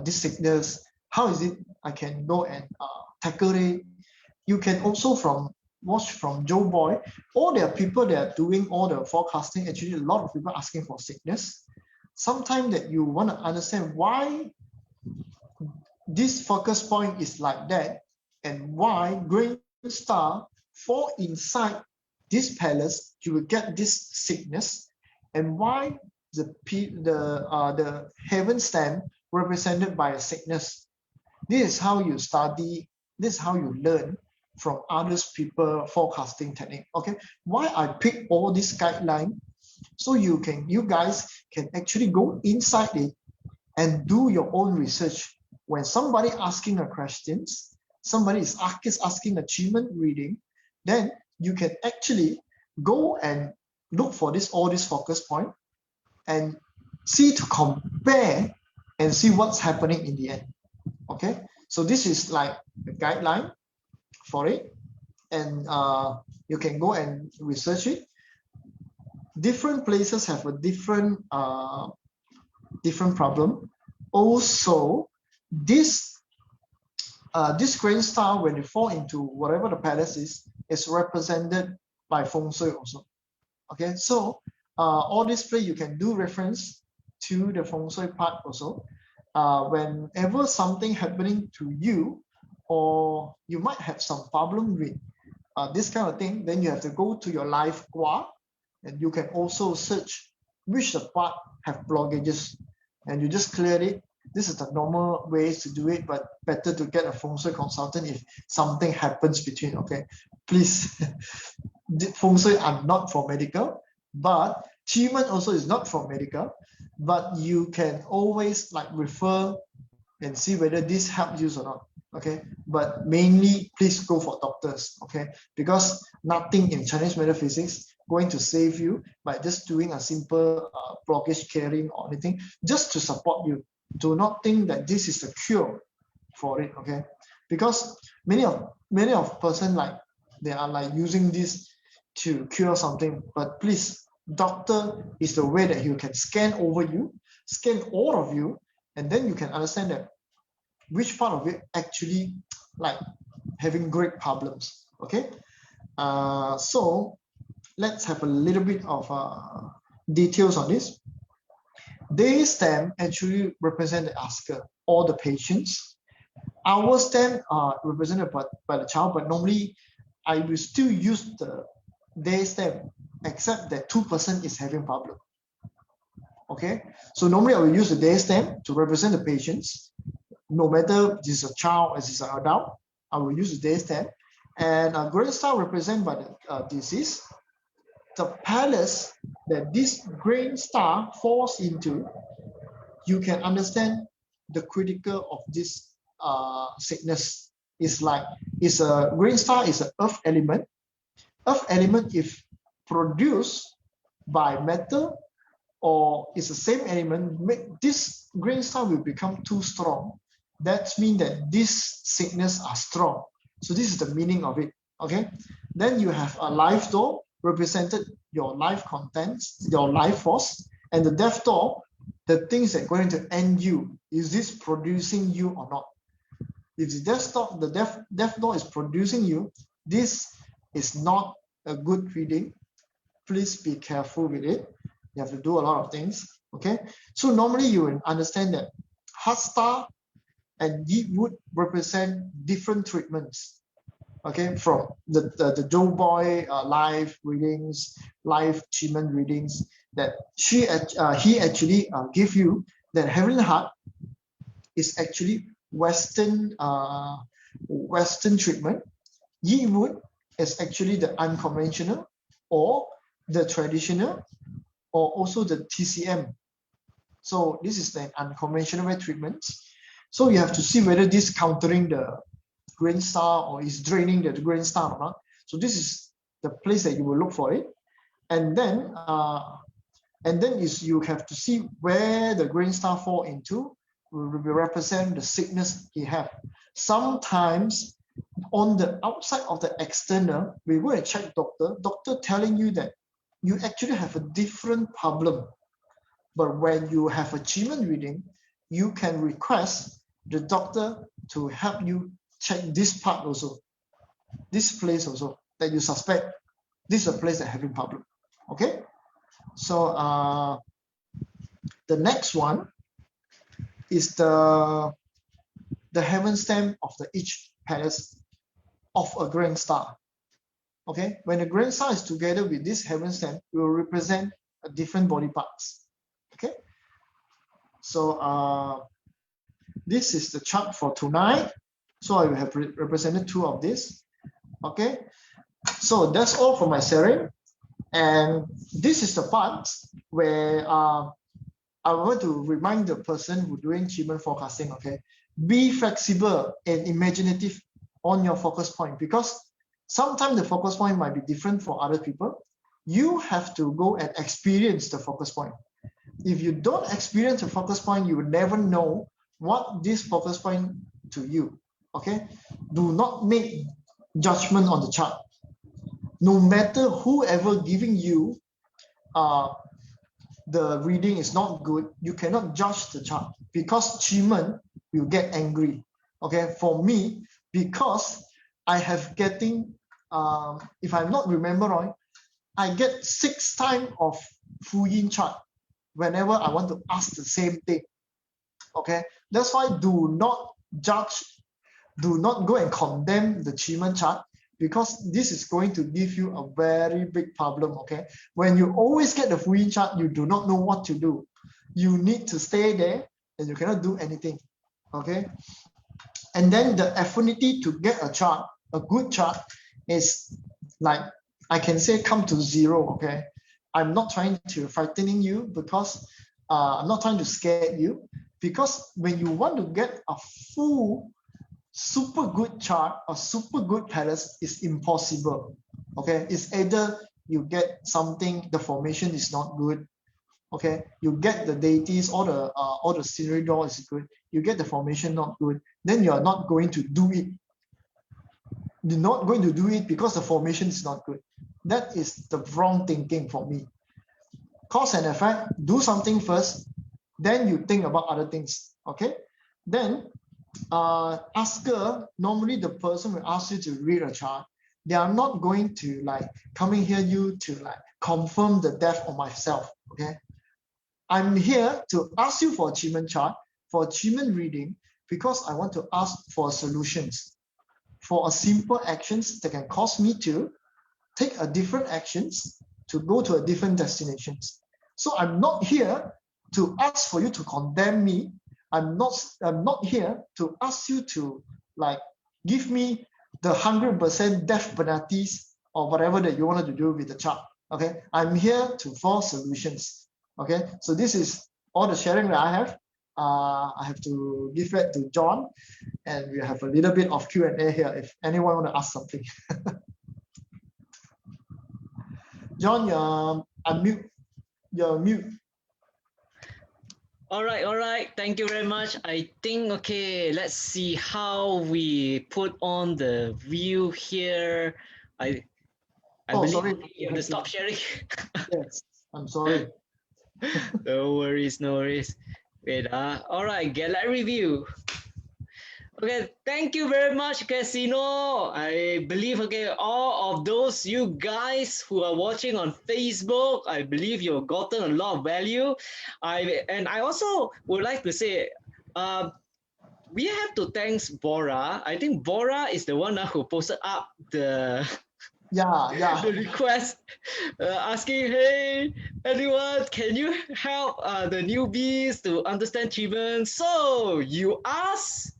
this sickness. How is it I can go and tackle it? You can also watch from Joe Boy. All there are people that are doing all the forecasting. Actually, a lot of people asking for sickness. Sometimes that you want to understand why this focus point is like that, and why great star fall inside this palace, you will get this sickness, and why the heaven stamp represented by a sickness. This is how you study, this is how you learn from others people forecasting technique. Okay, why I pick all this guideline, so you guys can actually go inside it and do your own research. When somebody asking a questions, somebody is asking a Qimen reading, then you can actually go and look for all this focus point and see to compare and see what's happening in the end. Okay, so this is like a guideline for it, and you can go and research it. Different places have a different problem. Also, this grain star, when you fall into whatever the palace is represented by feng shui also. Okay, so all this play you can do reference to the feng shui part also. Whenever something happening to you, or you might have some problem with this kind of thing, then you have to go to your life gua, and you can also search which the part have blockages, and you just clear it. This is the normal ways to do it, but better to get a feng shui consultant if something happens between. Okay, please. Feng shui are not for medical, but Qimen also is not for medical, but you can always like refer and see whether this helps you or not. Okay, but mainly please go for doctors. Okay, because nothing in Chinese metaphysics going to save you by just doing a simple blockage clearing or anything, just to support you. Do not think that this is the cure for it. Okay, because many of person like they are like using this to cure something, but please, doctor is the way that you can scan over you, scan all of you, and then you can understand that which part of it actually like having great problems. Okay, so let's have a little bit of details on this. Day stamp actually represent the asker or the patients. Our stamp are represented by the child, but normally I will still use the day stamp, except that 2% is having problem. Okay, so normally I will use the day stamp to represent the patients. No matter if this is a child or this is an adult, I will use the day stamp. And a grain star represented by the disease. The palace that this grain star falls into, you can understand the critical of this sickness. It's a grain star is an earth element. Earth element, if produced by metal or it's the same element, this grain star will become too strong. That means that this sickness are strong. So this is the meaning of it. Okay, then you have a life door represented your life contents, your life force, and the death door, the things that are going to end you. Is this producing you or not? If the death door is producing you, this is not a good reading. Please be careful with it. You have to do a lot of things. Okay, so normally you will understand that Hasta and Yi would represent different treatments. Okay, from the Joe Boy live readings, live Qimen readings, that he actually give you that Heavenly Heart is actually Western treatment. Yi Wood is actually the unconventional or the traditional, or also the TCM. So this is the unconventional way treatments. So you have to see whether this countering the grain star or is draining the grain star or not. So this is the place that you will look for it. And then you have to see where the grain star fall into will represent the sickness he have. Sometimes on the outside of the external, we go and check doctor telling you that you actually have a different problem. But when you have a Qimen reading, you can request the doctor to help you check this part also, this place also that you suspect this is a place that having problem. Okay, so the next one is the heaven stamp of each palace of a grain star. Okay, when the grain star is together with this heaven stamp, it will represent a different body parts. Okay, so this is the chart for tonight. So I have represented 2 of this. Okay, so that's all for my sharing. And this is the part where I want to remind the person who doing Qimen forecasting, okay, be flexible and imaginative on your focus point, because sometimes the focus point might be different for other people. You have to go and experience the focus point. If you don't experience the focus point, you will never know what this focus point to you, okay? Do not make judgment on the chart. No matter whoever giving you the reading is not good, you cannot judge the chart, because Qimen will get angry. Okay, for me, because I have getting, if I'm not remember wrong, I get 6 times of Fu Yin chart whenever I want to ask the same thing. Okay, that's why do not judge, do not go and condemn the Qimen chart, because this is going to give you a very big problem. Okay, when you always get the Fu Yin chart, you do not know what to do. You need to stay there and you cannot do anything. Okay, and then the affinity to get a chart, a good chart, is like, I can say, come to 0. Okay, I'm not trying to frightening you, because I'm not trying to scare you, because when you want to get a full super good chart or super good palace, is impossible. Okay, it's either you get something, the formation is not good. Okay, you get the deities, all the scenery draw is good, you get the formation not good, then you are not going to do it. You're not going to do it because the formation is not good. That is the wrong thinking for me. Cause and effect, do something first, then you think about other things. Okay, then asker, normally the person will ask you to read a chart. They are not going to like coming here you to like confirm the depth of myself. Okay, I'm here to ask you for a Qimen chart, for a Qimen reading, because I want to ask for solutions, for a simple actions that can cause me to take a different actions to go to a different destinations. So I'm not here to ask for you to condemn me. I'm not here to ask you to like give me the 100% death penalties or whatever that you wanted to do with the chart. Okay, I'm here for solutions. Okay, so this is all the sharing that I have. I have to give it to John, and we have a little bit of Q&A here if anyone want to ask something. John, you're mute. All right. Thank you very much. I think, okay, let's see how we put on the view here. I believe sorry. you have to stop sharing. Yes, I'm sorry. No worries. Wait, all right, gallery view. Okay, thank you very much, Casino. I believe, okay, all of those you guys who are watching on Facebook, I believe you've gotten a lot of value. I also would like to say, we have to thank Bora. I think Bora is the one who posted up the the request asking, hey, anyone, can you help the newbies to understand Qimen? So you ask,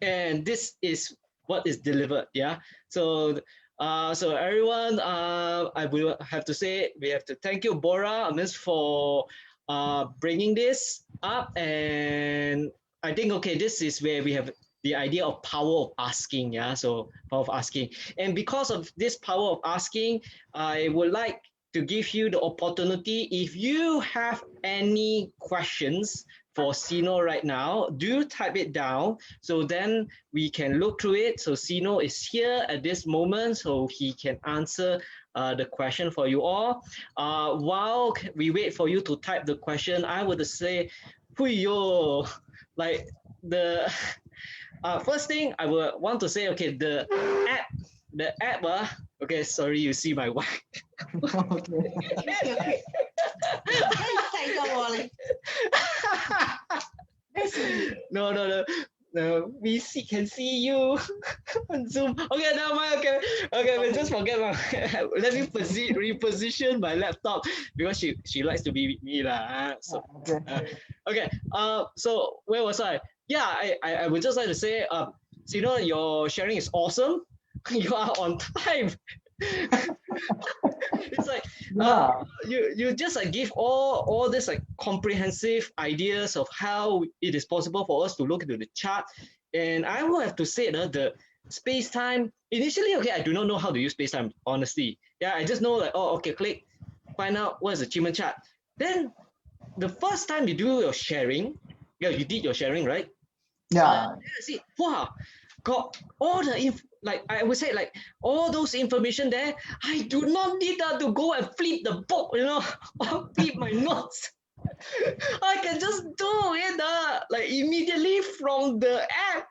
and this is what is delivered. Yeah. So so everyone, I will have to say we have to thank you, Bora, for bringing this up. And I think, okay, this is where we have the idea of power of asking. Yeah, so power of asking. And because of this power of asking, I would like to give you the opportunity, if you have any questions for Sino right now, do type it down, so then we can look through it. So Sino is here at this moment, so he can answer the question for you all. While we wait for you to type the question, I would say, huyo, like the first thing I would want to say, okay, the app, okay, sorry, you see my wife. No, we can see you on Zoom. Okay, never mind. Okay, we'll just forget. Let me reposition my laptop, because she likes to be with me lah. So okay. So where was I? yeah, I would just like to say, so, your sharing is awesome. You are on time. It's like Yeah. you just give all this like comprehensive ideas of how it is possible for us to look into the chart. And I will have to say that the space-time, initially, okay, I do not know how to use space-time, honestly. Yeah, I just know like, oh, okay, click, find out what is the Qimen chart. Then the first time you do your sharing, yeah, you did your sharing, right? Yeah. Then I see, wow, got all the like I would say like all those information there. I do not need to go and flip the book, or flip my notes. I can just do it like immediately from the app.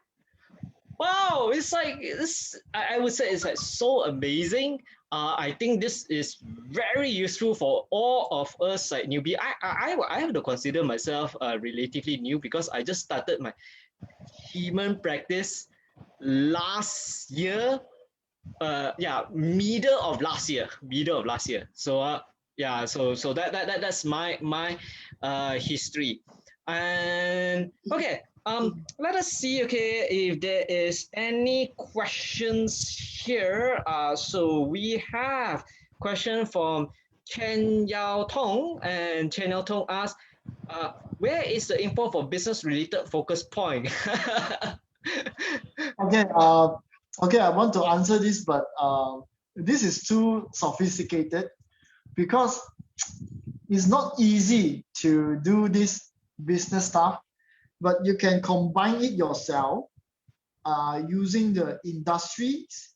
Wow, it's like this. I would say it's like so amazing. I think this is very useful for all of us like newbie. I have to consider myself relatively new because I just started my Qimen practice last year. Yeah, middle of last year. So yeah, so that's my history. And okay, let us see, okay, if there is any questions here. So we have question from Chen Yao Tong, and Chen Yao Tong asks, where is the info for business related focus point? Okay. Okay. I want to answer this, but this is too sophisticated because it's not easy to do this business stuff, but you can combine it yourself using the industries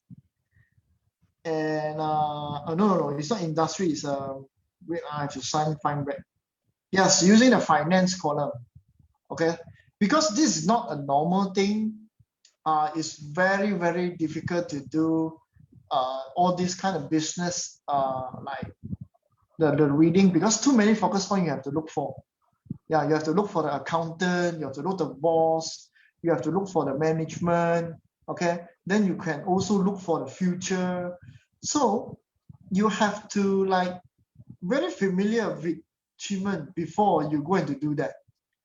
and no, it's not industry. It's wait, I have to find back. Yes, using the finance column. Okay, because this is not a normal thing. It's very, very difficult to do all this kind of business like the reading, because too many focus points you have to look for. Yeah, you have to look for the accountant, you have to look the boss, you have to look for the management. Okay, then you can also look for the future. So you have to like very familiar with Qimen before you go and to do that.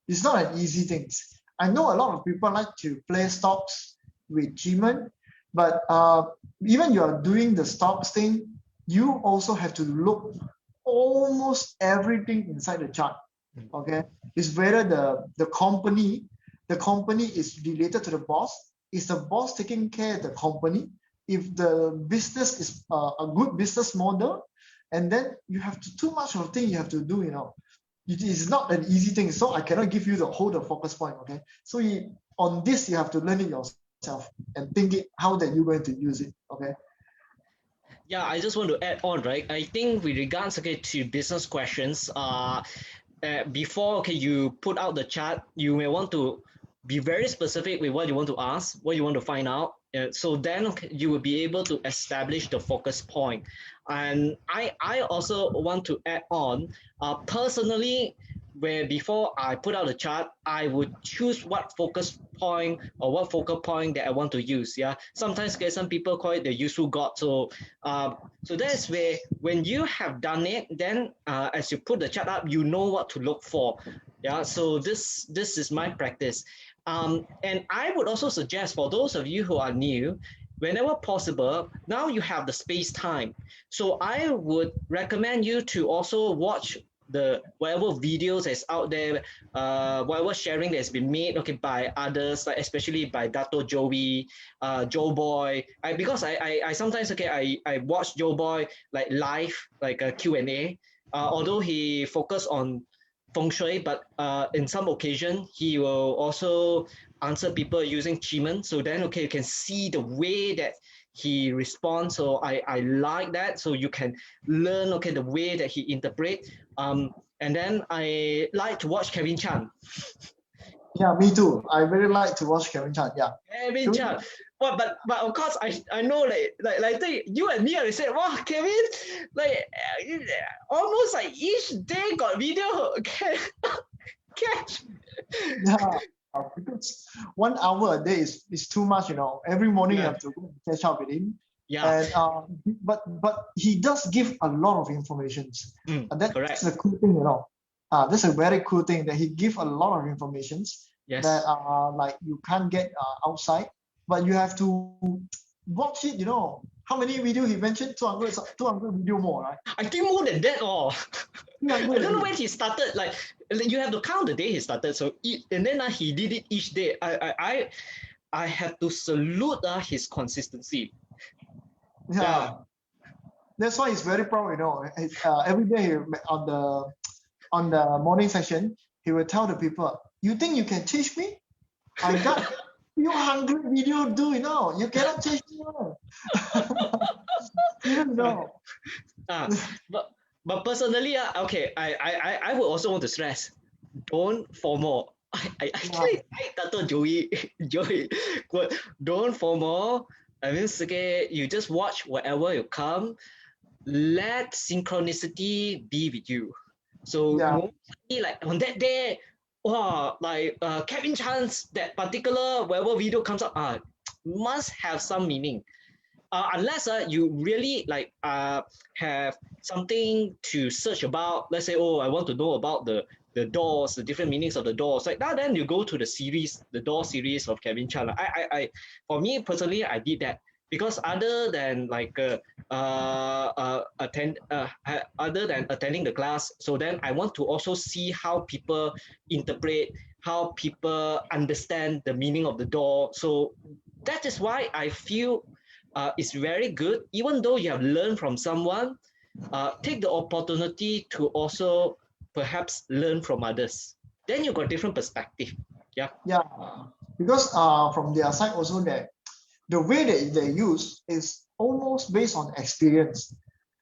It's not an easy thing. I know a lot of people like to play stocks with Qimen, but even you are doing the stocks thing, you also have to look almost everything inside the chart. Okay, it's whether the company is related to the boss. Is the boss taking care of the company? If the business is a good business model, and then you have too much of a thing you have to do. It is not an easy thing, so I cannot give you the whole focus point. Okay, so on this you have to learn it yourself and think it how that you're going to use it. Okay. Yeah, I just want to add on, right? I think with regards, okay, to business questions, before, okay, you put out the chart, you may want to be very specific with what you want to ask, what you want to find out. So then, okay, you will be able to establish the focus point. And I also want to add on, personally, where before I put out the chart, I would choose what focus point or what focal point that I want to use. Yeah, sometimes okay, some people call it the useful God. So so that's where when you have done it, then as you put the chart up, you know what to look for. Yeah, so this is my practice. And I would also suggest for those of you who are new, whenever possible, now you have the space time. So I would recommend you to also watch the whatever videos that's out there, whatever sharing that's been made, okay, by others, like especially by Dato Joey, Joe Boy. Because I sometimes okay I watch Joe Boy like live, like a Q&A. Although he focus on feng shui, but in some occasion he will also answer people using Qimen. So then okay, you can see the way that he responds. So I like that. So you can learn okay the way that he interprets. And then I like to watch Kevin Chan. Yeah, me too. I very like to watch Kevin Chan. Yeah. Kevin Chan. Well, but of course I know like you and me I said, wow, Kevin, like almost like each day got video catch. Yeah, because 1 hour a day is too much. Every morning you have to go and catch up with him. Yeah. And but he does give a lot of information. That's correct. a cool thing. That's a very cool thing that he give a lot of information. Yes. that like you can't get outside, but you have to watch it. How many video he mentioned? 200 video more, right? I think more than that. Oh, I 300 don't know already. when he started. Like you have to count the day he started. So and then he did it each day. I have to salute his consistency. Yeah. That's why he's very proud. Every day on the morning session, he will tell the people, "You think you can teach me? I got few hundred video do. You cannot teach me." You don't know. But personally, okay, I would also want to stress, don't FOMO. I actually I tato Joey quote, don't FOMO. I mean, okay, you just watch wherever you come. Let synchronicity be with you. So Yeah. you won't see like on that day, wow, like Kevin Chan's that particular wherever video comes up, must have some meaning. Unless you really like have something to search about. Let's say, oh, I want to know about the doors, the different meanings of the doors. Like that, then you go to the series, the door series of Kevin Chan. For me personally, I did that because other than like other than attending the class, so then I want to also see how people interpret, how people understand the meaning of the door. So that is why I feel it's very good, even though you have learned from someone, take the opportunity to also perhaps learn from others. Then you got different perspective. Yeah. Yeah. Because from their side also, that the way that they use is almost based on experience.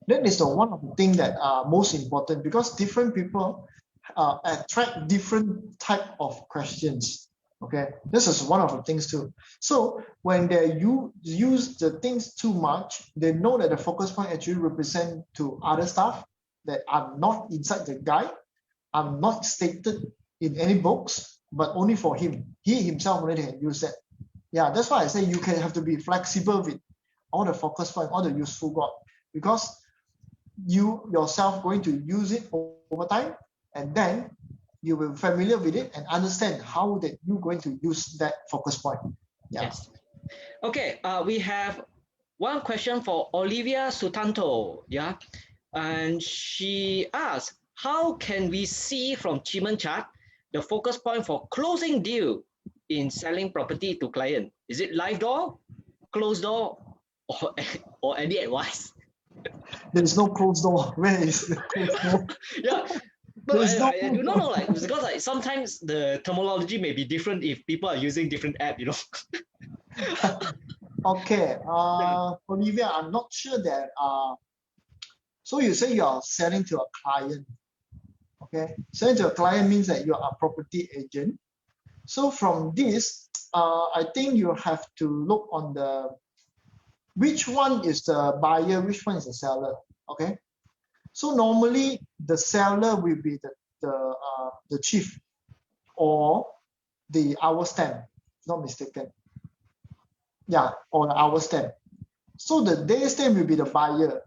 That is the one of the things that are most important, because different people attract different type of questions. Okay, this is one of the things too. So when they use the things too much, they know that the focus point actually represent to other stuff that are not inside the guide, are not stated in any books, but only for him. He himself already can use that. Yeah, that's why I say you can have to be flexible with all the focus point, all the useful God, because you yourself going to use it over time, and then you will be familiar with it and understand how that you're going to use that focus point. Yeah. Yes. Okay, we have one question for Olivia Sutanto. Yeah. And she asks, how can we see from Qimen chart the focus point for closing deal in selling property to client? Is it live door, closed door, or any advice? There is no closed door. Where is the closed door? Yeah. But I do not know, like, because like sometimes the terminology may be different if people are using different app, Okay, Olivia, I'm not sure that. So you say you are selling to a client. Okay, selling to a client means that you are a property agent. So from this, I think you have to look on which one is the buyer, which one is the seller. Okay, so normally the seller will be the chief or the hour stamp, if not mistaken. Yeah, or the hour stamp. So the day stamp will be the buyer.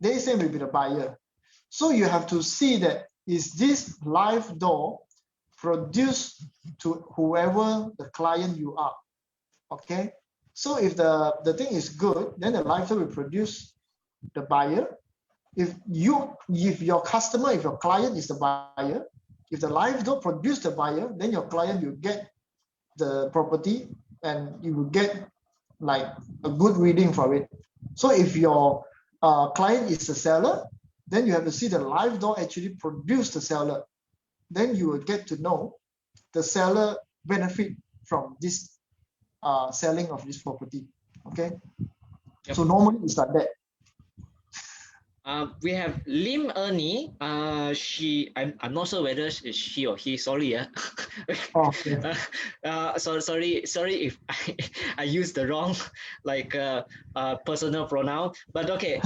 Day stamp will be the buyer. So you have to see that is this live door produced to whoever the client you are. Okay. So if the thing is good, then the live door will produce the buyer. If your customer, if your client is the buyer, if the live door produce the buyer, then your client will get the property and you will get like a good reading for it. So if your client is the seller, then you have to see the live door actually produce the seller. Then you will get to know the seller benefit from this selling of this property. Okay. Yep. So normally it's like that. We have Lim Ernie. I'm not sure whether it's she or he. Sorry, Okay. Sorry if I used the wrong personal pronoun. But okay.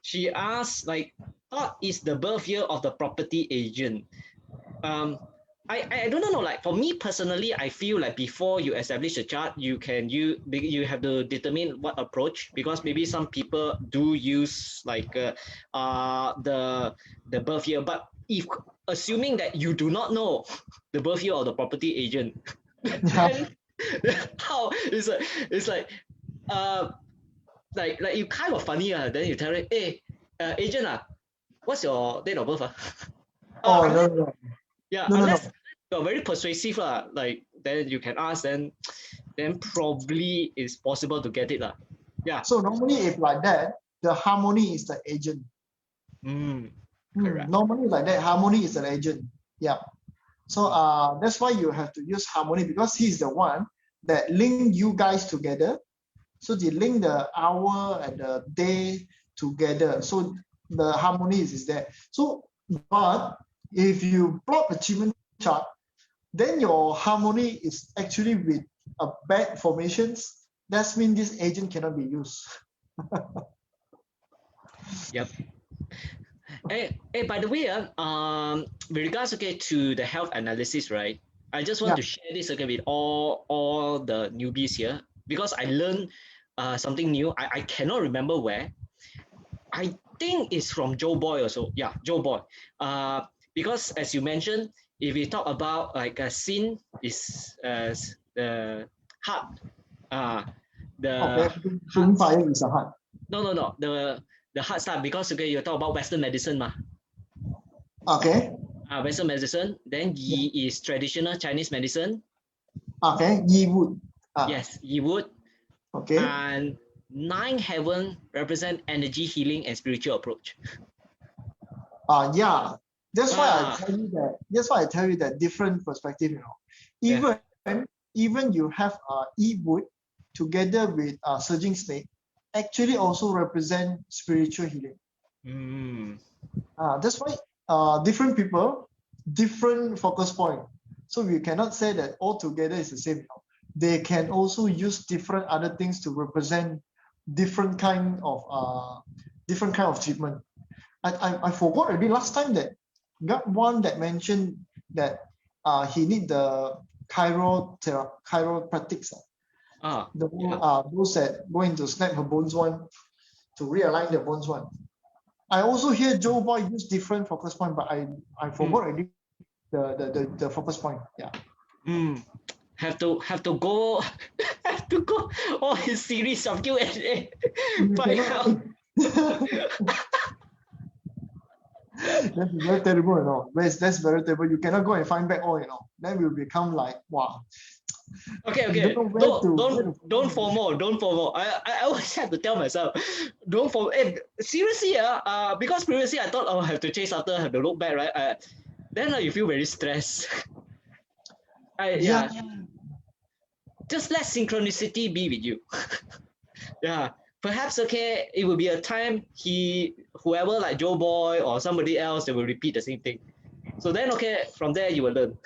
She asked like, what is the birth year of the property agent? I don't know. Like for me personally, I feel like before you establish a chart, you have to determine what approach, because maybe some people do use like the birth year. But if assuming that you do not know the birth year of the property agent, Yeah. then how it's like you kind of funny then you tell it, hey, agent what's your date of birth Oh, unless, no. yeah, No, no, no. unless you're very persuasive like then you can ask, then probably it's possible to get it yeah. So normally if like that, the harmony is the agent. Correct. Normally like that, harmony is the agent. Yeah. So that's why you have to use harmony, because he's the one that link you guys together. So they link the hour and the day together. So the harmony is there. So, but if you plot a Qimen chart, then your harmony is actually with a bad formations. That means this agent cannot be used. Yep. Hey, by the way, with regards to the health analysis, right? I just want to share this with all the newbies here, because I learned something new. I cannot remember where. I think it's from Joe Boy also. Yeah, Joe Boy. Because as you mentioned, if we talk about like a sin is the heart. Fire is a heart. No. The heart start, because you talk about Western medicine Okay. Western medicine. Then Yi is traditional Chinese medicine. Okay. Yi wood. Yes, Yi wood. Okay. And 9 heaven represent energy, healing, and spiritual approach. Yeah. That's why I tell you that. That's why I tell you that different perspective. Even you have Yi wood together with surging snake, actually also represent spiritual healing. That's why different people, different focus point. So we cannot say that all together is the same. They can also use different other things to represent different kind of treatment. I forgot already last time that got one that mentioned that he need the chiropractics. Those that going to snap her bones one, to realign the bones one. I also hear Joe Boy use different focus point, but I forgot already the focus point. Yeah. Have to go have to go all his series of Q&A. That's very terrible, That's very terrible. You cannot go and find back all, Then we'll become like, wow. Okay. Don't FOMO. I always have to tell myself, don't FOMO. Seriously, because previously I thought I'll have to chase after, have to look back, right? Then you feel very stressed. Just let synchronicity be with you. Yeah. Perhaps it will be a time whoever like Joe Boy or somebody else, they will repeat the same thing. So then from there you will learn.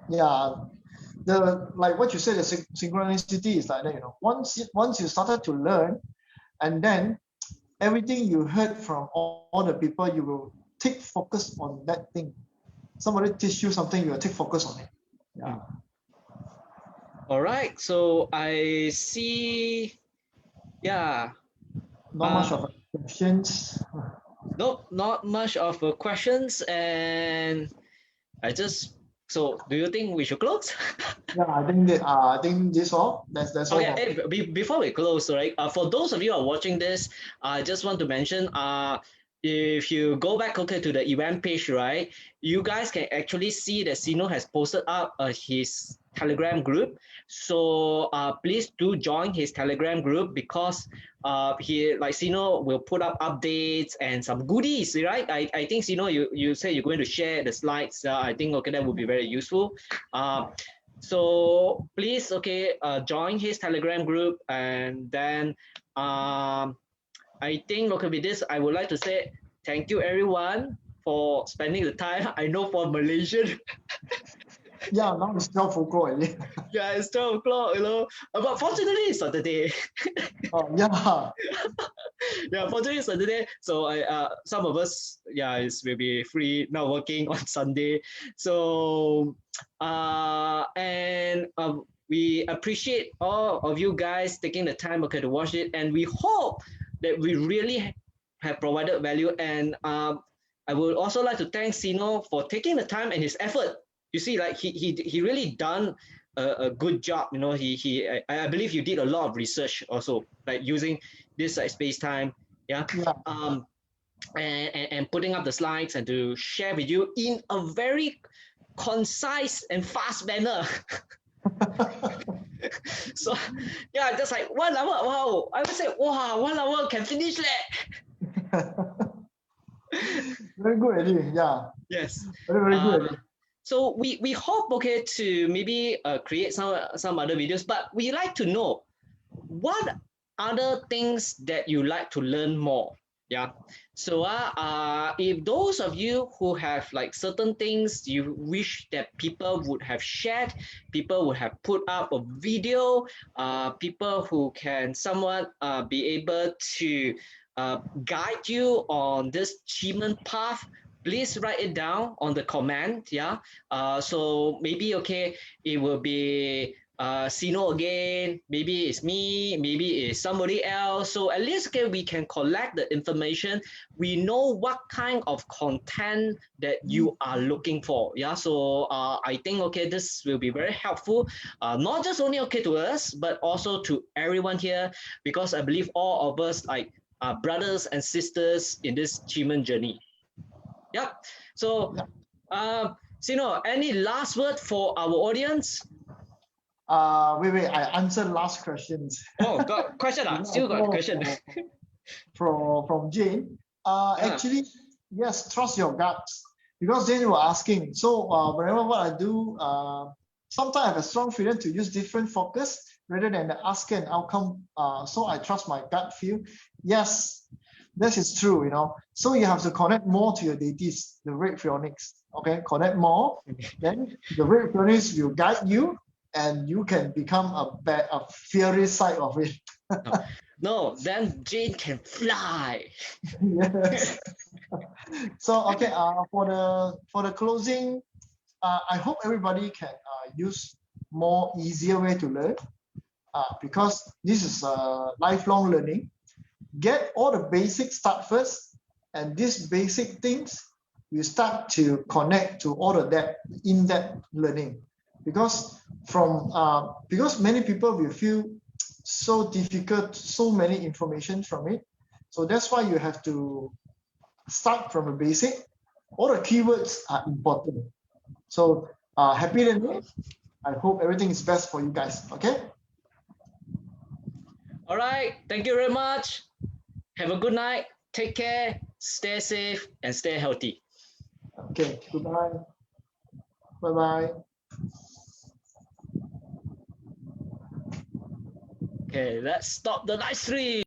Yeah. Like what you said, the synchronicity is like that, Once you started to learn, and then everything you heard from all the people, you will take focus on that thing. Somebody teach you something, you will take focus on it. Yeah. All right. So I see. Yeah. Not much of questions. Nope, not much of questions, and so do you think we should close? Yeah, I think this all. That's all. Okay, before we close, right? For those of you who are watching this, I just want to mention, if you go back to the event page, right, you guys can actually see that 𝐶𝐻𝐻 has posted up his Telegram group. So please do join his Telegram group, because 𝐶𝐻𝐻 will put up updates and some goodies, right? I think 𝐶𝐻𝐻, you say you're going to share the slides. I think that would be very useful. So please join his Telegram group, and then I think with this I would like to say thank you everyone for spending the time. I know for Malaysian. Yeah, now it's 12 o'clock. Yeah, it's 12 o'clock, but fortunately it's Saturday. Oh, yeah. Yeah, fortunately it's Saturday. So some of us, will be free, not working on Sunday. So we appreciate all of you guys taking the time to watch it, and we hope that we really have provided value. And I would also like to thank Sino for taking the time and his effort. You see, like he really done a good job. You know, I believe you did a lot of research also, like using this Sp8cetime, yeah, Yeah. and putting up the slides and to share with you in a very concise and fast manner. So yeah, just like 1 hour. Wow, I would say wow, 1 hour can finish that. Very good, Eddie. Yeah. Yes. Very good, Eddie. So we hope to maybe create some other videos, but we like to know what other things that you like to learn more. Yeah. So if those of you who have like certain things you wish that people would have shared, people would have put up a video, people who can somewhat be able to guide you on this achievement path, please write it down on the comment. Yeah. So maybe it will be Sino again, maybe it's me, maybe it's somebody else. So at least we can collect the information. We know what kind of content that you are looking for. Yeah. So I think this will be very helpful. Not just only to us, but also to everyone here, because I believe all of us like are brothers and sisters in this achievement journey. Yep. So, Sino, any last word for our audience? Wait. I answered last questions. Oh, got question. Still got question. From Jane. Actually, yes, trust your guts. Because Jane were asking. So whenever what I do, sometimes I have a strong feeling to use different focus rather than the ask and outcome. So I trust my gut feel. Yes, this is true, you know. So you have to connect more to your deities, the red phoenix. Okay, connect more. Then the red phoenix will guide you, and you can become a fiery side of it. No, then Jane can fly. Yes. So for the closing, I hope everybody can use more easier way to learn, because this is lifelong learning. Get all the basics start first, and these basic things you start to connect to all of that in-depth learning, because many people will feel so difficult, so many information from it. So that's why you have to start from the basic. All the keywords are important. So happy learning. I hope everything is best for you guys. Okay. All right. Thank you very much. Have a good night. Take care. Stay safe and stay healthy. Okay. Goodbye. Bye-bye. Okay, let's stop the live stream.